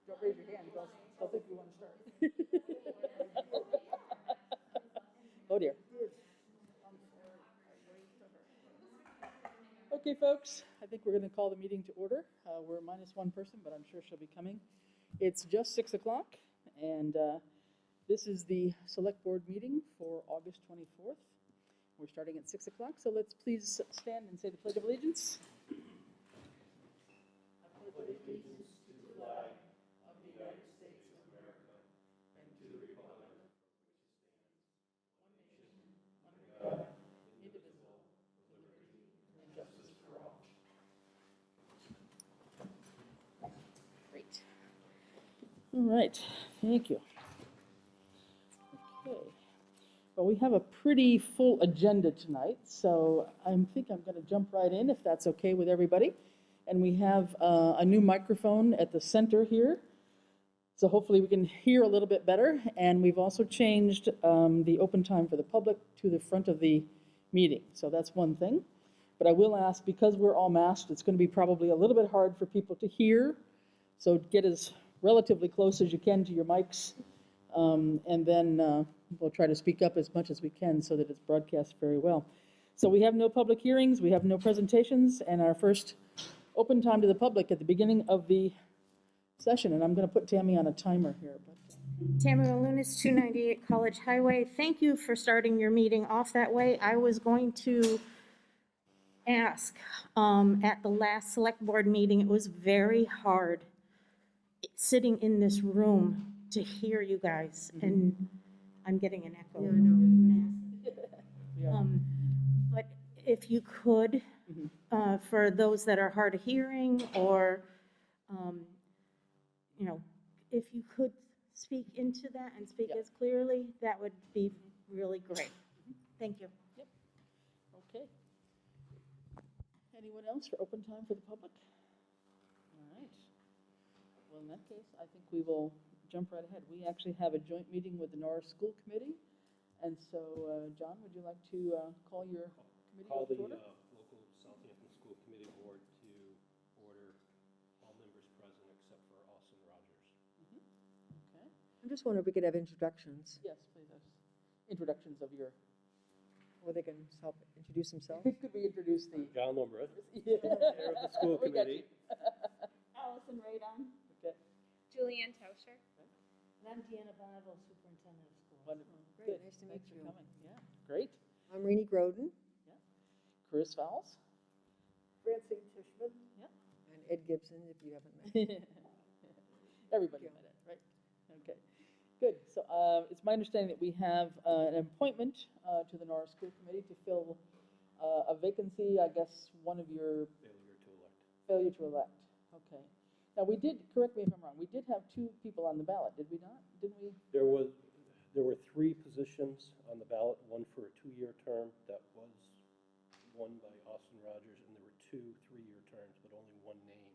Don't raise your hand, they'll think you want to start. Oh dear. Okay, folks, I think we're going to call the meeting to order. We're minus one person, but I'm sure she'll be coming. It's just 6 o'clock, and this is the Select Board meeting for August 24th. We're starting at 6 o'clock, so let's please stand and say the Pledge of Allegiance. I pledge allegiance to the flag of the United States of America and to the republic for which it stands, one nation, under God, indivisible, with liberty and justice for all. Great. All right, thank you. Okay. Well, we have a pretty full agenda tonight, so I think I'm going to jump right in, if that's okay with everybody. And we have a new microphone at the center here, so hopefully we can hear a little bit better. And we've also changed the open time for the public to the front of the meeting, so that's one thing. But I will ask, because we're all masked, it's going to be probably a little bit hard for people to hear, so get as relatively close as you can to your mics, and then we'll try to speak up as much as we can so that it's broadcast very well. So we have no public hearings, we have no presentations, and our first open time to the public at the beginning of the session. And I'm going to put Tammy on a timer here. Tammy Lunas, 298 College Highway. Thank you for starting your meeting off that way. I was going to ask, at the last select board meeting, it was very hard sitting in this room to hear you guys. Mm-hmm. And I'm getting an echo. Yeah, I know. But if you could, mm-hmm. For those that are hard of hearing, or, if you could speak into that and speak as clearly, that would be really great. Thank you. Yep. Okay. Anyone else for open time for the public? All right. Well, in that case, I think we will jump right ahead. We actually have a joint meeting with the Norris School Committee. And so, John, would you like to call your committee to order? Local Southampton School Committee Board to order, all members present except for Austin Rogers. Mm-hmm. Okay. I just wonder if we could have introductions. Yes, please. Introductions of your... Or they can help introduce themselves. Could we introduce the... John Lombra, Chair of the School Committee. Allison Radon. Okay. Julianne Tauscher. And I'm Deanna Bonneville, Superintendent of Schools. Wonderful. Great, good. nice to Thanks meet for you. Coming. Yeah, great. I'm Renee Groden. Yeah. Chris Fowles. Francine Tishman. Yeah. And Ed Gibson, if you haven't met. Everybody met Ed, right? Okay, good. So it's my understanding that we have an appointment to the Norris School Committee to fill a vacancy, I guess, one of your... Failure to elect. Okay. Now, we did, correct me if I'm wrong, we did have two people on the ballot, did we not? Didn't we? There were three positions on the ballot, one for a 2-year term that was won by Austin Rogers, and there were 2 3-year terms, but only one name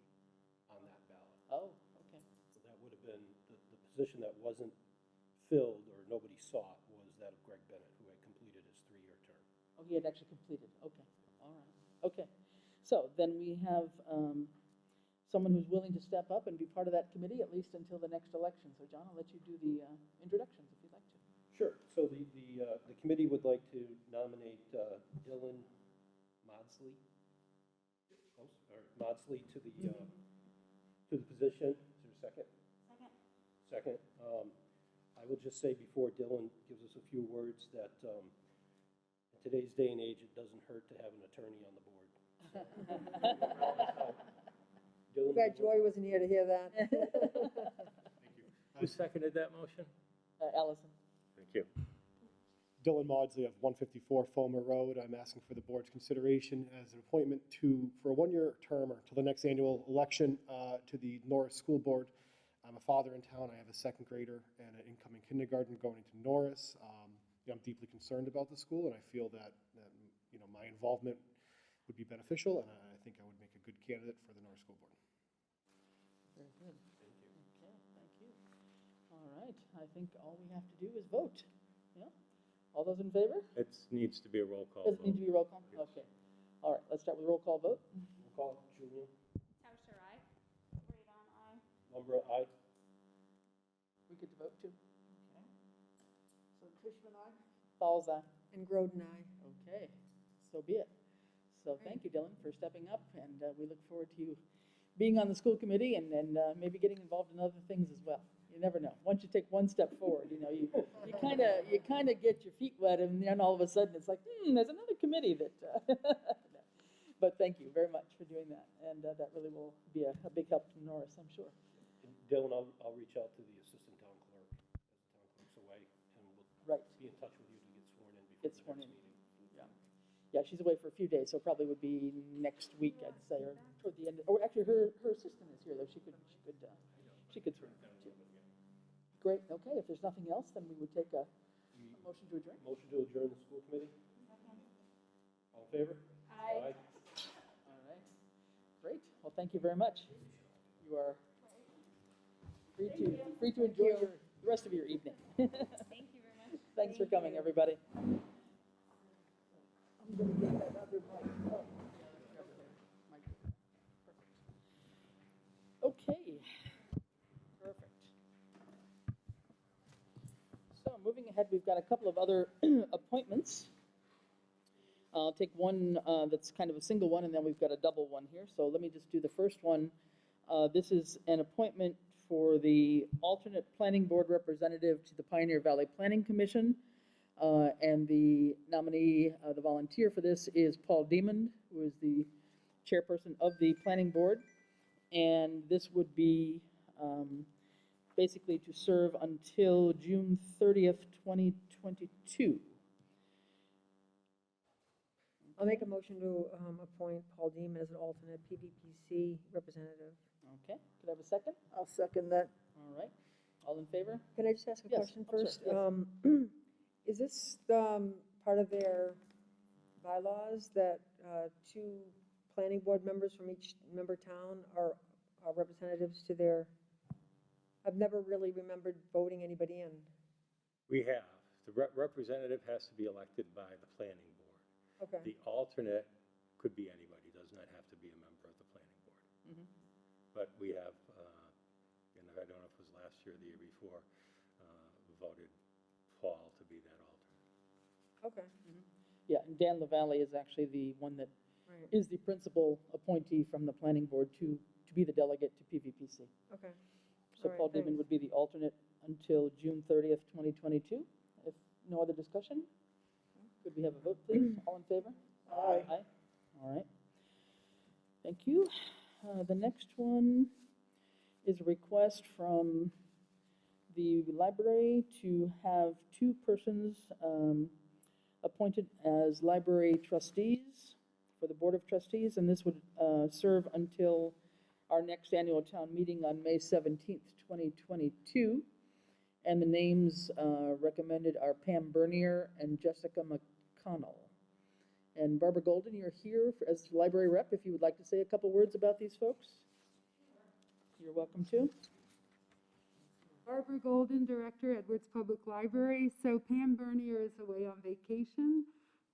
on that ballot. Oh, okay. So that would have been, the position that wasn't filled or nobody sought was that of Greg Bennett, who had completed his 3-year term. Oh, he had actually completed. Okay. All right. Okay. So then we have someone who's willing to step up and be part of that committee, at least until the next election. So, John, I'll let you do the introductions if you'd like to. Sure. So the committee would like to nominate Dylan Maudsley, to the position. Is there a second? Second. I will just say before Dylan gives us a few words that in today's day and age, it doesn't hurt to have an attorney on the board. So, I'm glad Joy wasn't here to hear that. Thank you. Who seconded that motion? Allison. Thank you. Dylan Maudsley of 154 Fulmer Road. I'm asking for the board's consideration as an appointment for a 1-year term or until the next annual election to the Norris School Board. I'm a father in town. I have a 2nd grader and an incoming kindergarten going into Norris. I'm deeply concerned about the school, and I feel that my involvement would be beneficial, and I think I would make a good candidate for the Norris School Board. Very good. Thank you. Okay, thank you. All right, I think all we have to do is vote. Yeah? All those in favor? It needs to be a roll call. Does it need to be a roll call? Yes. Okay. All right, let's start with a roll call vote. Roll call, Julian. Tauscher, aye. Umbra, aye. We get to vote too? So Tishman, aye? Falls on. And Groden, aye. Okay, so be it. So thank you, Dylan, for stepping up, and we look forward to you being on the school committee and maybe getting involved in other things as well. You never know. Once you take one step forward, you know, you kind of get your feet wet, and then all of a sudden it's like, there's another committee that. But thank you very much for doing that, and that really will be a big help to Norris, I'm sure. And Dylan, I'll reach out to the assistant town clerk as the town clerk's away, and we'll Right. be in touch with you to get sworn in before Get the sworn next in. meeting. Yeah, yeah, she's away for a few days, so probably would be next week, I'd say, or toward the end. Or actually, her assistant is here, though. She could swear too. Great. Okay. If there's nothing else, then we would take a motion to adjourn. Motion to adjourn the school committee? All in favor? Aye. All right. Great. Well, thank you very much. You are free to enjoy the rest of your evening. Thank you very much. Thanks for coming, everybody. Okay. Perfect. So moving ahead, we've got a couple of other appointments. I'll take one that's kind of a single one, and then we've got a double one here. So let me just do the first one. This is an appointment for the alternate planning board representative to the Pioneer Valley Planning Commission. And the nominee, the volunteer for this is Paul Demond, who is the chairperson of the planning board. And this would be basically to serve until June 30th, 2022. I'll make a motion to appoint Paul Deem as an alternate PVPC representative. Okay, could I have a second? I'll second that. All right, all in favor? Can I just ask a Yes, question I'm sorry, first? yes. Is this part of their bylaws that two planning board members from each member town are representatives to their, I've never really remembered voting anybody in. We have. The representative has to be elected by the planning board. Okay, The alternate could be anybody, does not have to be a member of the planning board. Mhm. But we have, and I don't know if it was last year or the year before, voted Paul to be that alternate. okay, Yeah, and Dan LaValle is actually the one that right, is the principal appointee from the planning board to be the delegate to PVPC. okay. So All right, Paul Demond thanks. would be the alternate until June 30th, 2022. If no other discussion, could we have a vote, please? All in favor? Aye. Aye. All right. Thank you. The next one is a request from the library to have two persons appointed as library trustees for the Board of Trustees, and this would serve until our next annual town meeting on May 17th, 2022. And the names recommended are Pam Bernier and Jessica McConnell. And Barbara Golden, you're here as library rep, if you would like to say a couple words about these folks. You're welcome to. Barbara Golden, Director, Edwards Public Library. So Pam Bernier is away on vacation,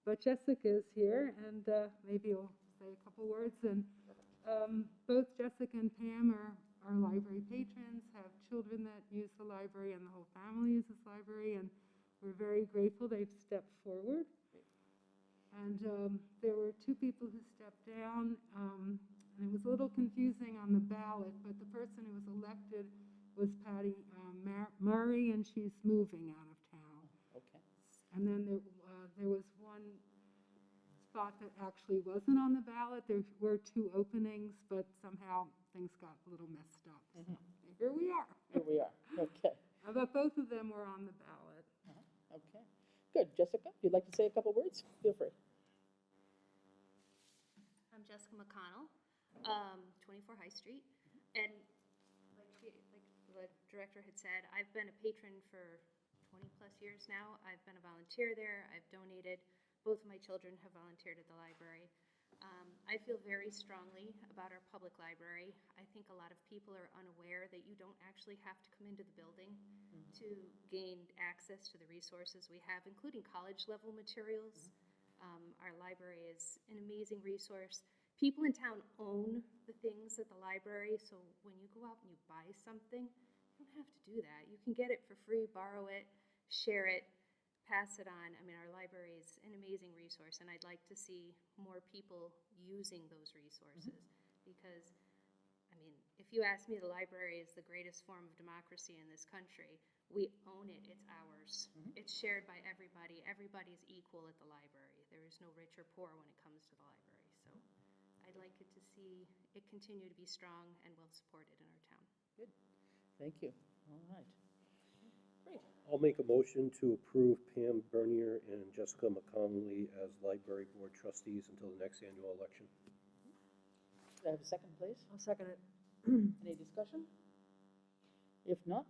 but Jessica is here, and maybe I'll say a couple words. And both Jessica and Pam are library patrons, have children that use the library, and the whole family uses the library, and we're very grateful they've stepped forward. And there were two people who stepped down, and it was a little confusing on the ballot, but the person who was elected was Patty Murray, and she's moving out of town. Okay. And then there was one spot that actually wasn't on the ballot. There were two openings, but somehow things got a little messed up. So here we are. Here we are. Okay. But both of them were on the ballot. Okay. Good. Jessica, if you'd like to say a couple words, feel free. I'm Jessica McConnell, 24 High Street, and like the director had said, I've been a patron for 20 plus years now. I've been a volunteer there. I've donated. Both of my children have volunteered at the library. I feel very strongly about our public library. I think a lot of people are unaware that you don't actually have to come into the building to gain access to the resources we have, including college level materials. Our library is an amazing resource. people in town own the things at the library, so when you go out and you buy something, you don't have to do that. You can get it for free, borrow it, share it, pass it on. I mean, our library is an amazing resource, and I'd like to see more people using those resources. Because, I mean, if you ask me, the library is the greatest form of democracy in this country. We own it, it's ours. It's shared by everybody. Everybody's equal at the library. There is no rich or poor when it comes to the library. So I'd like it to see it continue to be strong and well supported in our town. Good. Thank you. All right. Great. I'll make a motion to approve Pam Bernier and Jessica McConnelly as library board trustees until the next annual election. Do I have a second, please? I'll second it. Any discussion? If not,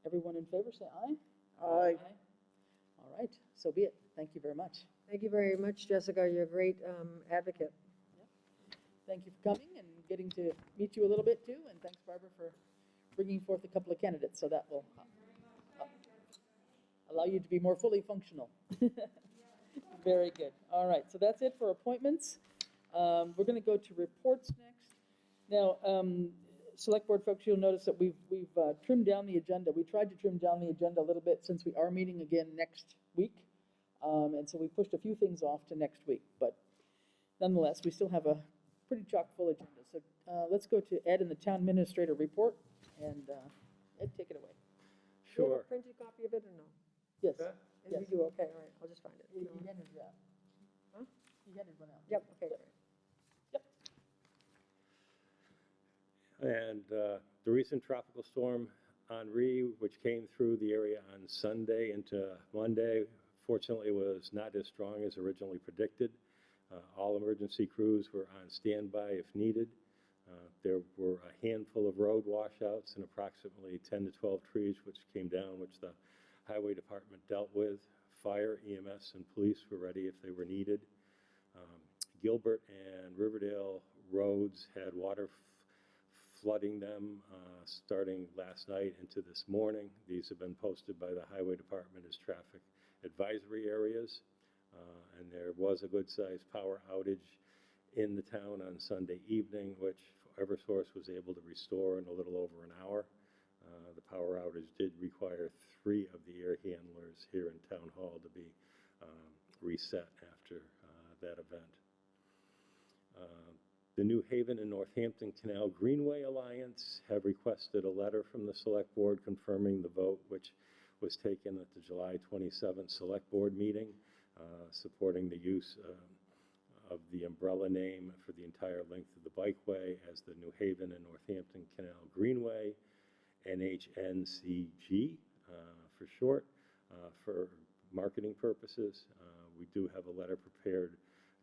everyone in favor say aye. Aye. All right, so be it. Thank you very much. Thank you very much, Jessica. You're a great advocate. Thank you for coming and getting to meet you a little bit too, and thanks, Barbara, for bringing forth a couple of candidates, so that will allow you to be more fully functional. Very good. All right, so that's it for appointments. We're going to go to reports next. Now, select board folks, you'll notice that we've trimmed down the agenda. We tried to trim down the agenda a little bit since we are meeting again next week, and so we pushed a few things off to next week. But nonetheless, we still have a pretty chock full agenda. So let's go to Ed and the town administrator report, and Ed, take it away. Do you have Sure. a printed copy of it or no? Yes. Okay. Yes. You do, okay, all right, I'll just find it. He handed you out. Huh? He handed one out. Yep, okay, great. And the recent tropical storm Henri, which came through the area on Sunday into Monday, fortunately was not as strong as originally predicted. All emergency crews were on standby if needed. There were a handful of road washouts and approximately 10 to 12 trees which came down, which the highway department dealt with. Fire, EMS, and police were ready if they were needed. Gilbert and Riverdale roads had water flooding them starting last night into this morning. These have been posted by the highway department as traffic advisory areas. And there was a good-sized power outage in the town on Sunday evening, which Eversource was able to restore in a little over an hour. The power outage did require 3 of the air handlers here in Town Hall to be reset after that event. The New Haven and Northampton Canal Greenway Alliance have requested a letter from the Select Board confirming the vote which was taken at the July 27th Select Board meeting, supporting the use of the umbrella name for the entire length of the bikeway as the New Haven and Northampton Canal Greenway, NHNCG for short, for marketing purposes. We do have a letter prepared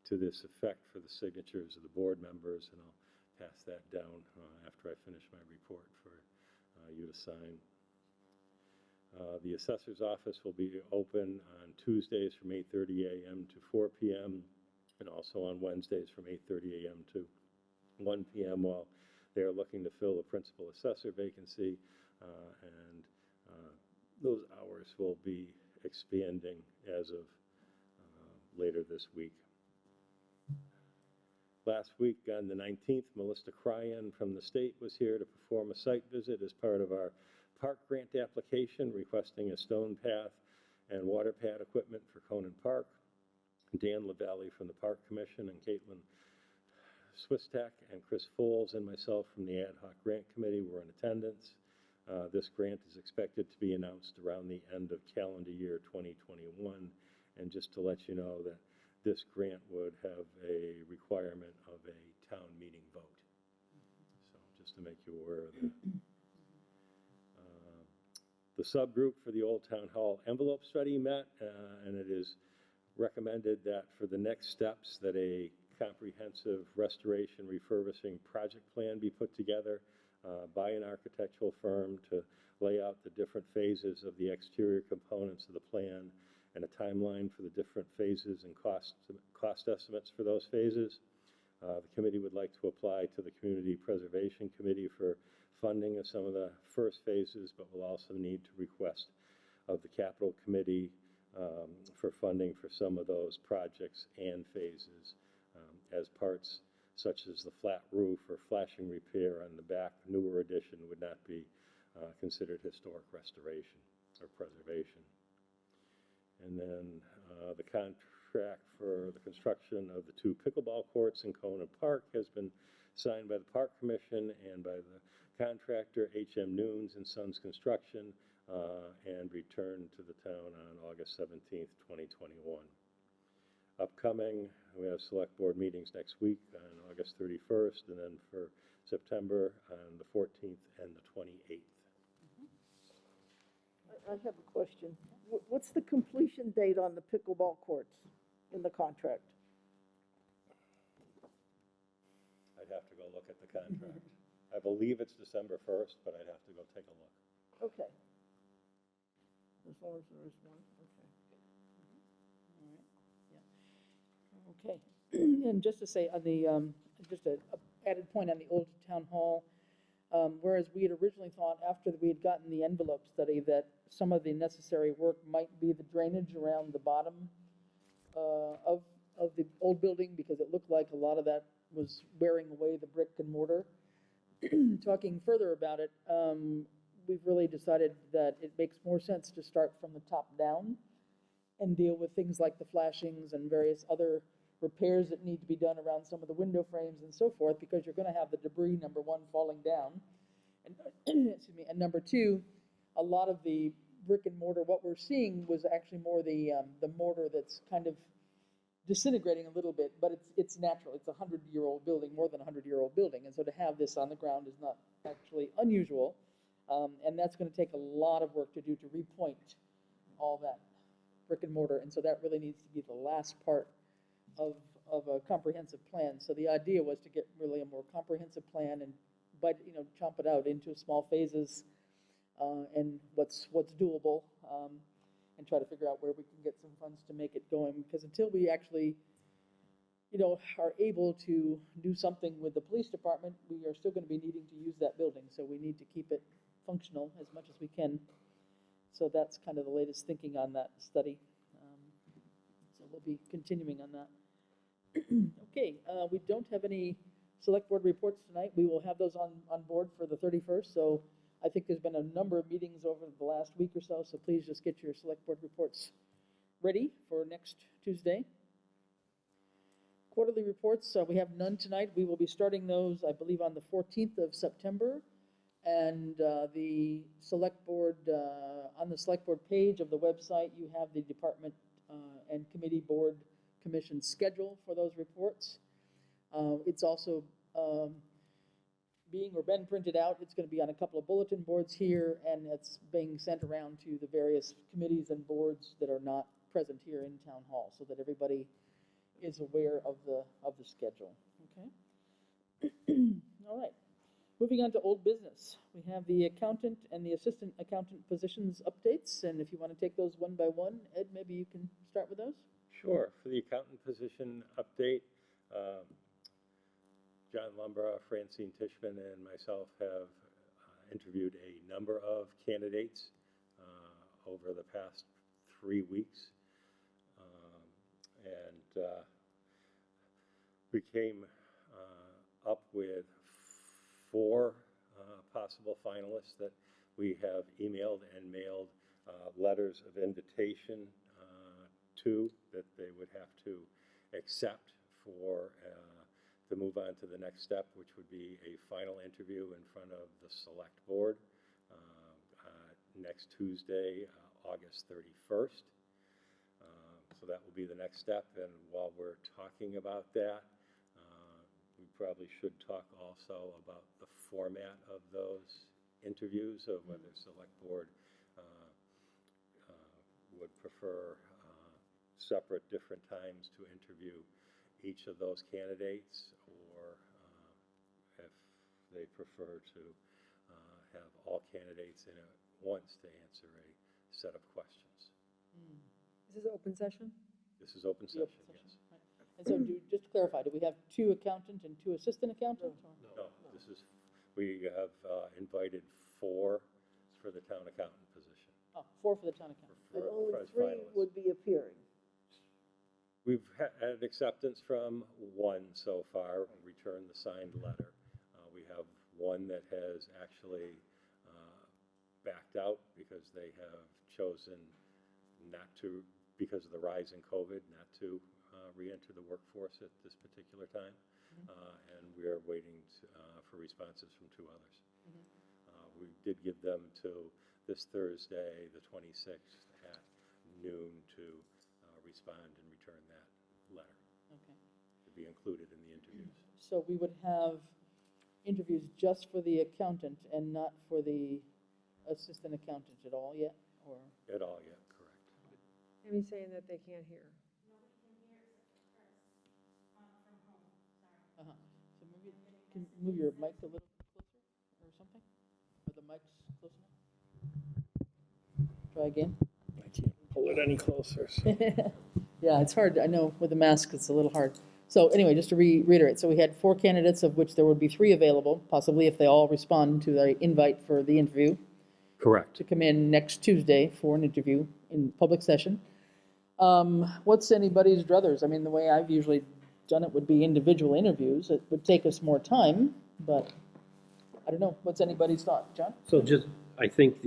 to this effect for the signatures of the board members, and I'll pass that down after I finish my report for you to sign. The assessor's office will be open on Tuesdays from 8:30 a.m. to 4 p.m. and also on Wednesdays from 8:30 a.m. to 1 p.m. while they're looking to fill a principal assessor vacancy, and those hours will be expanding as of later this week. Last week on the 19th, Melissa Cryan from the state was here to perform a site visit as part of our park grant application requesting a stone path and water pad equipment for Conan Park. Dan LaValle from the Park Commission and Caitlin Swistak and Chris Foles and myself from the Ad Hoc Grant Committee were in attendance. This grant is expected to be announced around the end of calendar year 2021. And just to let you know that this grant would have a requirement of a town meeting vote. So just to make you aware of that. The subgroup for the Old Town Hall envelope study met, and it is recommended that for the next steps that a comprehensive restoration refurbishing project plan be put together by an architectural firm to lay out the different phases of the exterior components of the plan and a timeline for the different phases and cost estimates for those phases. The committee would like to apply to the Community Preservation Committee for funding of some of the first phases, but will also need to request of the Capital Committee for funding for some of those projects and phases as parts such as the flat roof or flashing repair on the back newer addition would not be considered historic restoration or preservation. And then the contract for the construction of the 2 pickleball courts in Conant Park has been signed by the Park Commission and by the contractor H.M. Nunes and Sons Construction and returned to the town on August 17th, 2021. Upcoming, we have select board meetings next week on August 31st, and then for September on the 14th and the 28th. I have a question. What's the completion date on the pickleball courts in the contract? I'd have to go look at the contract. I believe it's December 1st, but I'd have to go take a look. Okay. As long as there is one, okay. Okay. And just to say, on the, just a added point on the old town hall, whereas we had originally thought after we had gotten the envelope study that some of the necessary work might be the drainage around the bottom of the old building, because it looked like a lot of that was wearing away the brick and mortar. Talking further about it, we've really decided that it makes more sense to start from the top down and deal with things like the flashings and various other repairs that need to be done around some of the window frames and so forth, because you're going to have the debris, number one, falling down, and excuse me, and number two, a lot of the brick and mortar, what we're seeing was actually more the mortar that's kind of disintegrating a little bit, but it's natural. It's a 100-year-old building, more than a 100-year-old building, and so to have this on the ground is not actually unusual, and that's going to take a lot of work to do to repoint all that brick and mortar, and so that really needs to be the last part of a comprehensive plan. So the idea was to get really a more comprehensive plan and, but chomp it out into small phases and what's doable, and try to figure out where we can get some funds to make it going. Because until we actually, are able to do something with the police department, we are still going to be needing to use that building. So we need to keep it functional as much as we can. So that's kind of the latest thinking on that study. So we'll be continuing on that. Okay, we don't have any select board reports tonight. We will have those on board for the 31st. So I think there's been a number of meetings over the last week or so. So please just get your select board reports ready for next Tuesday. Quarterly reports, we have none tonight. We will be starting those, I believe, on the 14th of September. And the select board, on the select board page of the website, you have the department and committee board commission schedule for those reports. It's also been printed out. It's going to be on a couple of bulletin boards here, and it's being sent around to the various committees and boards that are not present here in town hall, so that everybody is aware of the schedule. Okay. All right. Moving on to old business. We have the accountant and the assistant accountant positions updates, and if you want to take those one by one, Ed, maybe you can start with those. Sure. For the accountant position update, John Lumbra, Francine Tishman, and myself have interviewed a number of candidates over the past 3 weeks. And we came up with 4 possible finalists that we have emailed and mailed letters of invitation to, that they would have to accept for to move on to the next step, which would be a final interview in front of the select board next Tuesday, August 31st. So that will be the next step. And while we're talking about that, we probably should talk also about the format of those interviews, of whether select board would prefer separate different times to interview each of those candidates, or if they prefer to have all candidates in at once to answer a set of questions. Is this open session? This is open The open session, yes. Right. And so just to clarify, do we have 2 accountant and 2 assistant accountants? No, this is, we have invited 4 for the town accountant position. Oh, 4 for the town accountant. And for- only as 3 finalists. would be appearing. We've had acceptance from one so far, returned the signed letter. We have one that has actually backed out because they have chosen not to, because of the rise in COVID, not to re-enter the workforce at this particular time. And we are waiting for responses from two others. We did give them till this Thursday, the 26th at noon to respond and return that letter Okay. to be included in the interviews. So we would have interviews just for the accountant and not for the assistant accountant at all yet, or? At all yet, correct. Tammy's saying that they can't hear. Uh-huh. So maybe, can you move your mic a little closer or something? Are the mics close enough? Try again. I can't pull it any closer. So. Yeah, it's hard, I know, with the mask, it's a little hard. So anyway, just to reiterate, so we had 4 candidates, of which there would be 3 available, possibly if they all respond to the invite for the interview, Correct. to come in next Tuesday for an interview in public session. What's anybody's druthers? I mean, the way I've usually done it would be individual interviews. It would take us more time, but I don't know. What's anybody's thought? John? So just, I think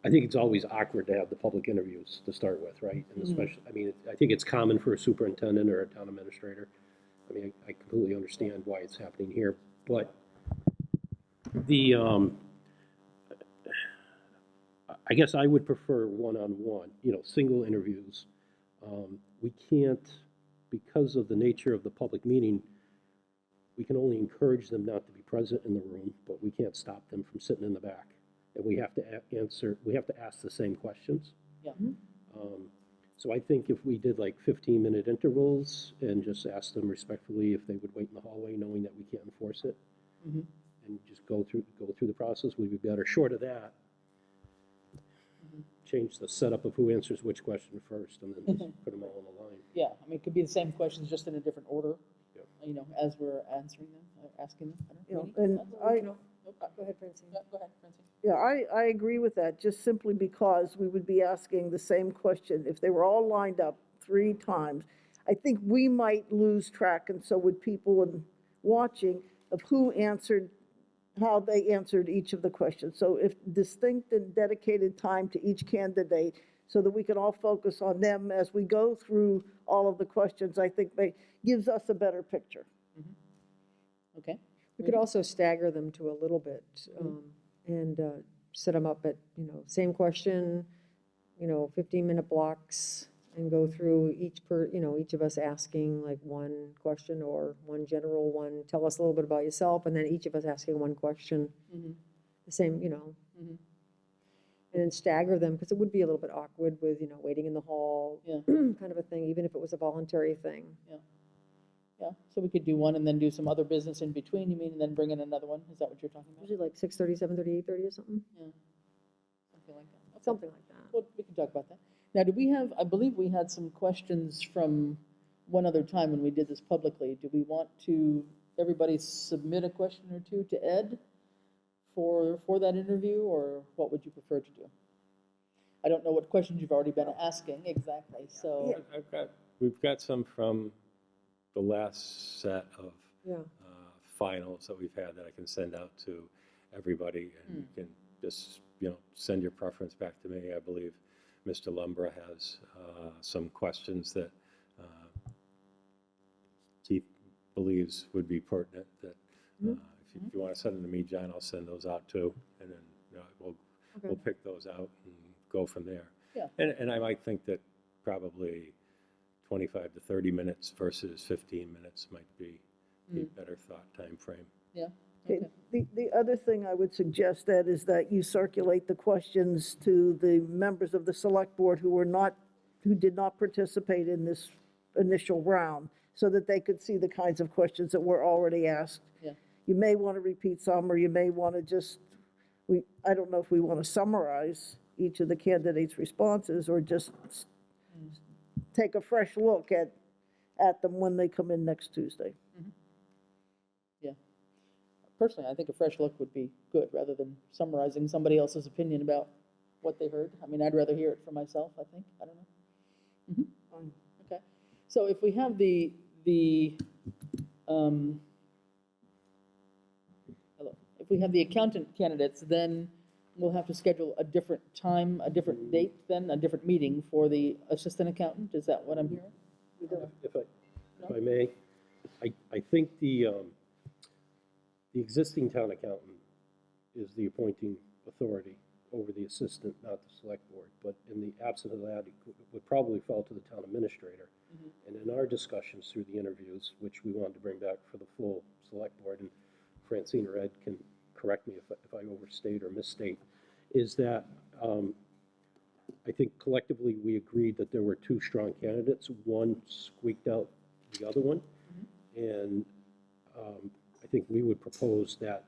I think it's always awkward to have the public interviews to start with, right? And especially, I mean, I think it's common for a superintendent or a town administrator. I mean, I completely understand why it's happening here, but I guess I would prefer one-on-one, single interviews. We can't, because of the nature of the public meeting, we can only encourage them not to be present in the room, but we can't stop them from sitting in the back. And we have to ask the same questions. Yeah. So I think if we did like 15-minute intervals and just asked them respectfully if they would wait in the hallway, knowing that we can't enforce it, and just go through the process, we'd be better. Short of that, change the setup of who answers which question first, and then just put them all on the line. Yeah, I mean, it could be the same questions, just in a different order, Yep. as we're answering them, asking them. I don't know. And Nope. Go ahead, Francine. Yeah, go ahead, Francine. Yeah, I agree with that, just simply because we would be asking the same question. If they were all lined up 3 times, I think we might lose track, and so would people watching, of who answered, how they answered each of the questions. So if distinct and dedicated time to each candidate, so that we can all focus on them as we go through all of the questions, I think gives us a better picture. Okay. We could also stagger them to a little bit and set them up at, same question, 15-minute blocks, and go through each of us asking like one question or one general one. Tell us a little bit about yourself, and then each of us asking one question. The same, and then stagger them, because it would be a little bit awkward with, waiting in the hall, kind of a thing, even if it was a voluntary thing. Yeah, so we could do one and then do some other business in between, you mean, and then bring in another one? Is that what you're talking about? Usually like 6:30, 7:30, 8:30 or something. Yeah, something like that. Okay. Something like that. Well, we can talk about that. Now, do we have, I believe we had some questions from one other time when we did this publicly. Do we want to, everybody submit a question or two to Ed for that interview, or what would you prefer to do? I don't know what questions you've already been asking exactly, so. We've got some from the last set of Yeah. finals that we've had that I can send out to everybody, and you can just, send your preference back to me. I believe Mr. Lumbra has some questions that he believes would be pertinent that if you want to send them to me, John, I'll send those out too, and then we'll pick those out and go from there. Yeah. And I might think that probably 25 to 30 minutes versus 15 minutes might be a better thought time frame. Yeah. Okay. Okay. The other thing I would suggest, Ed, is that you circulate the questions to the members of the select board who did not participate in this initial round, so that they could see the kinds of questions that were already asked. Yeah. You may want to repeat some, or you may want to just, I don't know if we want to summarize each of the candidates' responses, or just take a fresh look at them when they come in next Tuesday. Yeah. Personally, I think a fresh look would be good, rather than summarizing somebody else's opinion about what they heard. I mean, I'd rather hear it for myself, I think. I don't know. Fine. Okay. So if we have if we have the accountant candidates, then we'll have to schedule a different time, a different date, then a different meeting for the assistant accountant. Is that what I'm hearing? If I may, I think the existing town accountant is the appointing authority over the assistant, not the select board. But in the absence of that, it would probably fall to the town administrator. And in our discussions through the interviews, which we wanted to bring back for the full select board, and Francine or Ed can correct me if I overstate or misstate, is that I think collectively we agreed that there were two strong candidates. One squeaked out the other one. And I think we would propose that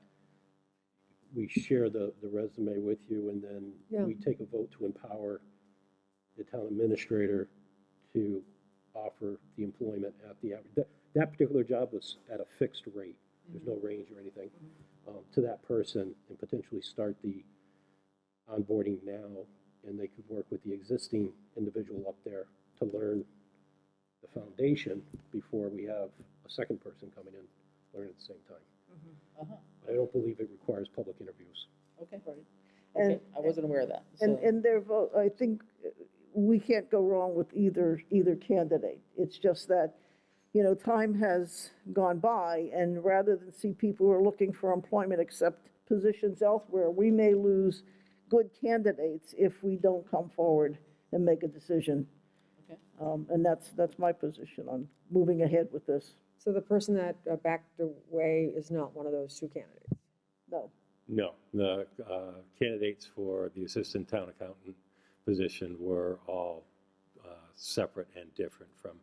we share the resume with you, and then we take a vote to empower the town administrator to offer the employment at the average. That particular job was at a fixed rate. There's no range or anything to that person, and potentially start the onboarding now, and they could work with the existing individual up there to learn the foundation before we have a second person coming in, learn at the same time. I don't believe it requires public interviews. Okay. Right. Okay, And, I wasn't aware of that. and, So- and their vote, I think we can't go wrong with either candidate. It's just that, you know, time has gone by, and rather than see people who are looking for employment accept positions elsewhere, we may lose good candidates if we don't come forward and make a decision. Okay. And that's my position on moving ahead with this. So the person that backed away is not one of those two candidates? No. No, the candidates for the assistant town accountant position were all separate and different from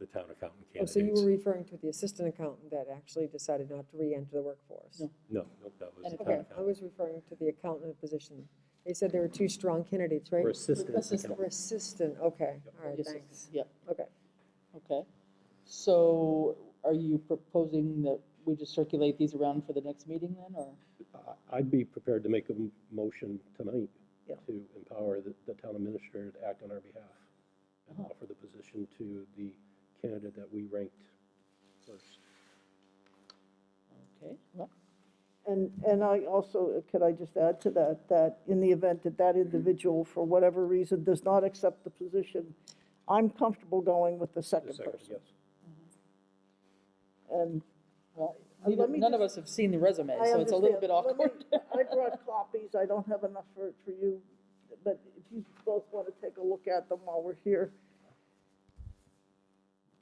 the town accountant Oh, candidates. so you were referring to the assistant accountant that actually decided not to re-enter the workforce? No. No, that was the town Okay, I accountant. was referring to the accountant position. They said there were two strong candidates, right? Or assistant Assistant. For accountant. assistant, okay, all right, Yes, thanks. Yep, Okay. okay. So are you proposing that we just circulate these around for the next meeting then, or? I'd be prepared to make a motion tonight Yeah. to empower the town administrator to act on our behalf and offer the position to the candidate that we ranked first. Okay, well, And I also, could I just add to that, that in the event that that individual, for whatever reason, does not accept the position, I'm comfortable going with the The second second, person. yes. And well, let me none of just- us have seen the resume, I so it's a little bit understand. Let awkward. me- I brought copies, I don't have enough for you, but if you both want to take a look at them while we're here.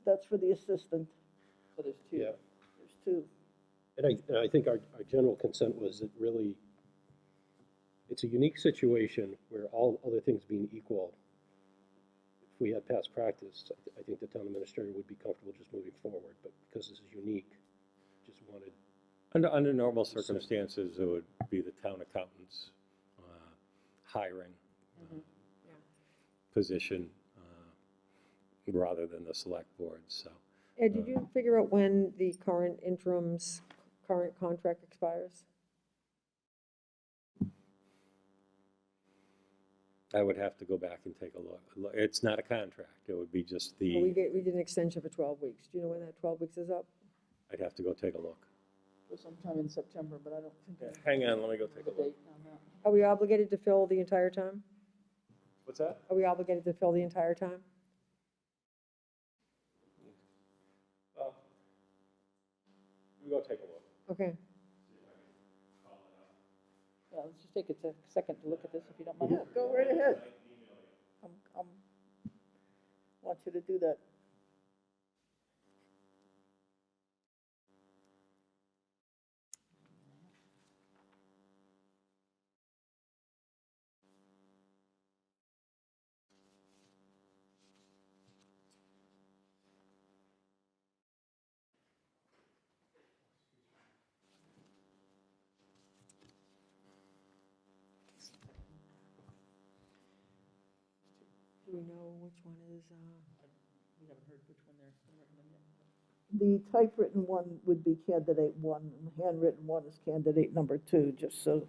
That's for the assistant, So there's two. Yeah. there's two. And I think our general consent was that really, it's a unique situation where all other things being equal, if we had past practice, I think the town administrator would be comfortable just moving forward, but because this is unique, just wanted. Under normal circumstances, it would be the town accountant's hiring position rather than the select board, so. Ed, did you figure out when the current interim's current contract expires? I would have to go back and take a look. It's not a contract, it would be just Well, we the, did an extension for 12 weeks. Do you know when that 12 weeks is up? I'd have to go take a look. For sometime in September, but I don't think I Hang on, let me go have take a a look. date on that. Are we obligated to fill the entire time? What's that? Are we obligated to fill the entire time? Well, we go take a look. Okay. Yeah, let's just take a second to look at this, if you don't mind. Yeah, go right ahead. Want you to do that. Do we know which one is, We haven't heard which one they're recommending. The typewritten one would be candidate one, and the handwritten one is candidate number two, just so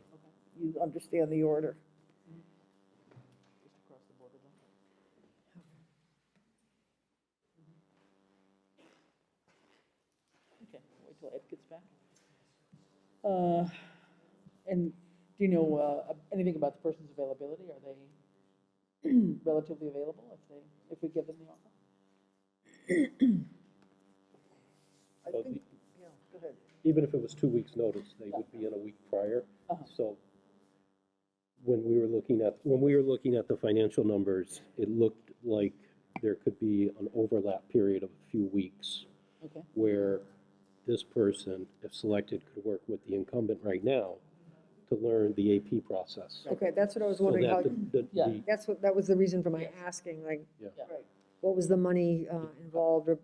you understand the order. Okay, wait till Ed gets back. And do you know anything about the person's availability? Are they relatively available if we give them the offer? I Well, think, yeah, go ahead. Even if it was 2 weeks' notice, they would be in a week prior. Uh-huh. So when we were looking at the financial numbers, it looked like there could be an overlap period of a few weeks Okay, where this person, if selected, could work with the incumbent right now to learn the AP process. Okay, that's what I was So wondering, how, that Yeah. that was the reason for my Yes. asking, like, Yeah. Right. what was the money involved, or,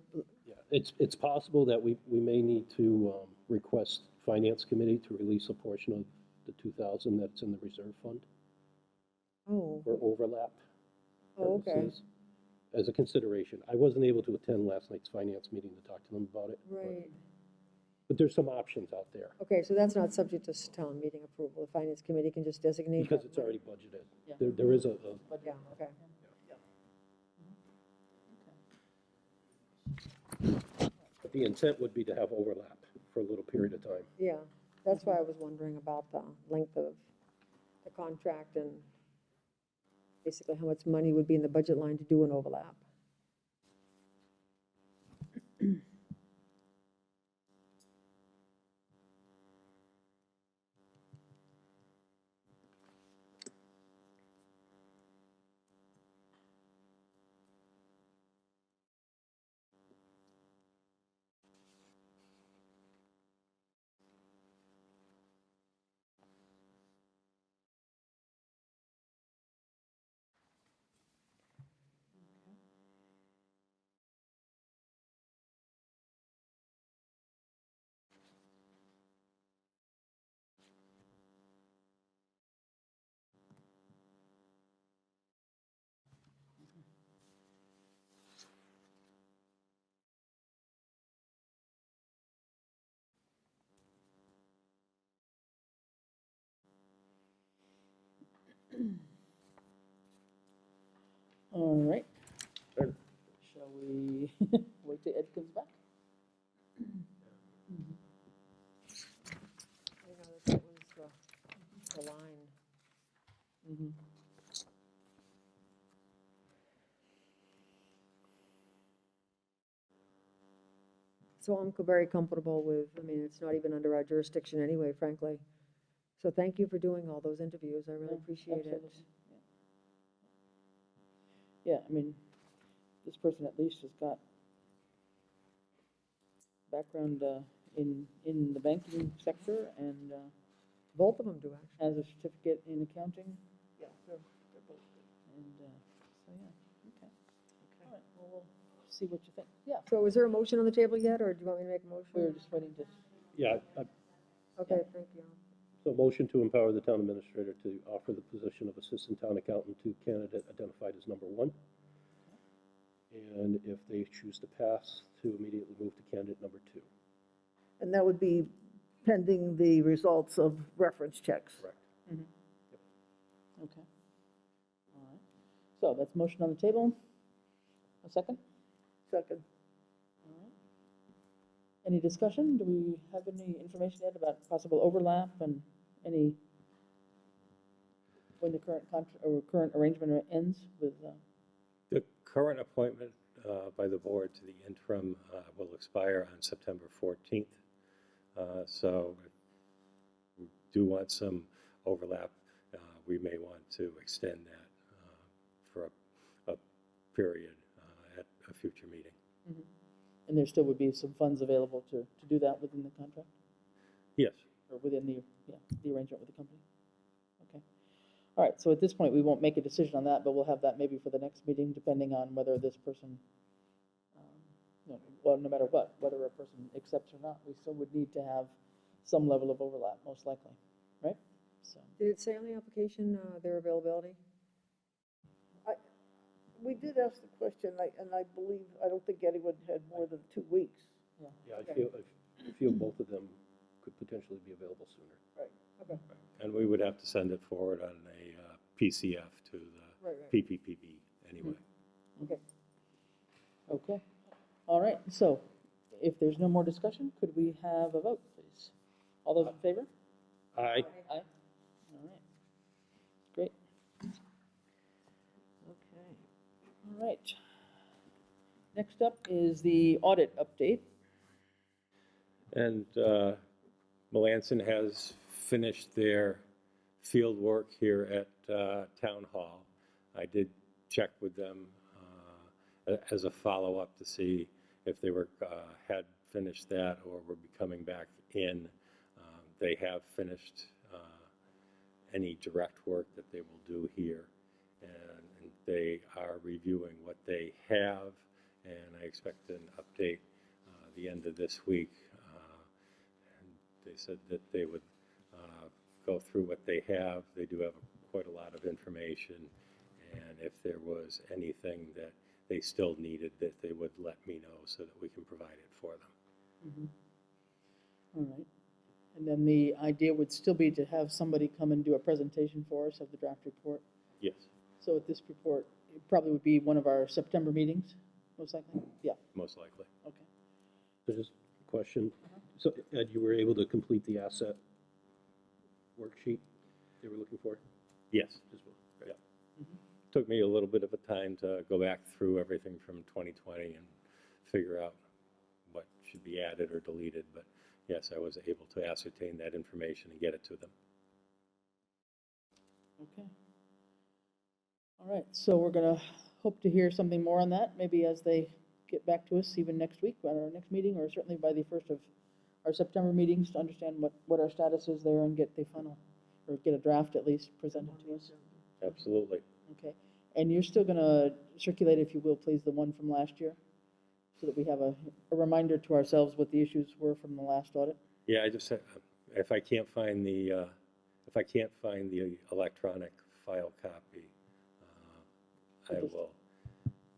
Yeah, it's possible that we may need to request Finance Committee to release a portion of the 2,000 that's in the reserve fund oh, for overlap okay, purposes as a consideration. I wasn't able to attend last night's finance meeting to talk to them about it. right. But there's some options out there Okay, so that's not subject to town meeting approval, the finance committee can just designate because that it's money? already budgeted. Yeah. There is a, Yeah, okay. the intent would be to have overlap for a little period of time. Yeah, that's why I was wondering about the length of the contract and basically how much money would be in the budget line to do an overlap. all right. Shall we wait till Ed comes back? You know, that was the line. Mm-hmm. So I'm very comfortable with, I mean, it's not even under our jurisdiction anyway, frankly. So thank you for doing all those interviews, I really Yeah, appreciate it. absolutely, yeah. Yeah, I mean, this person at least has got background in the banking sector and Both of them do, actually. has a certificate in accounting. Yeah, they're both good. And so, yeah, okay. All right, well, we'll see what you think. Yeah, So is there a motion on the table yet, or do you want me to make a motion? we were just waiting to, Yeah, Okay, thank you. so motion to empower the town administrator to offer the position of assistant town accountant to candidate identified as number 1. And if they choose to pass, to immediately move to candidate number 2. And that would be pending the results of reference checks. Correct. okay. All right. So that's motion on the table. A second? Second. All right. Any discussion? Do we have any information yet about possible overlap and any, when the current arrangement ends with, The current appointment by the board to the interim will expire on September 14th. So if we do want some overlap, we may want to extend that for a period at a future meeting. and there still would be some funds available to do that within the contract? Yes. Or within the arrangement with the company? Okay. All right, so at this point, we won't make a decision on that, but we'll have that maybe for the next meeting, depending on whether this person, well, no matter what, whether a person accepts or not, we still would need to have some level of overlap, most likely, right? So, Did it say on the application their availability? We did ask the question, and I believe, I don't think anyone had more than 2 weeks. Yeah, I feel both of them could potentially be available sooner. Okay, And we would have to send it forward on a PCF to the right. PPPB anyway. Okay. okay. All right, so if there's no more discussion, could we have a vote, please? All those in favor? Aye. Aye. All right. Great. Okay. All right. Next up is the audit update. And Melanson has finished their field work here at Town Hall. I did check with them as a follow-up to see if they were had finished that or were be coming back in. They have finished any direct work that they will do here, and they are reviewing what they have, and I expect an update the end of this week. And they said that they would go through what they have. They do have quite a lot of information, and if there was anything that they still needed, that they would let me know so that we can provide it for them. All right. And then the idea would still be to have somebody come and do a presentation for us of the draft report. Yes, So at this report, it probably would be one of our September meetings, most likely? Yeah, most likely. okay. So just a question. So Ed, you were able to complete the asset worksheet they were looking for? Yes. Just one. Yeah. Took me a little bit of a time to go back through everything from 2020 and figure out what should be added or deleted, but yes, I was able to ascertain that information and get it to them. Okay. All right, so we're going to hope to hear something more on that, maybe as they get back to us even next week, at our next meeting, or certainly by the first of our September meetings to understand what our status is there and get the final, or get a draft at least presented to us. Absolutely. Okay, and you're still going to circulate, if you will, please, the one from last year, so that we have a reminder to ourselves what the issues were from the last audit? Yeah, I just said, if I can't find the electronic file copy, I will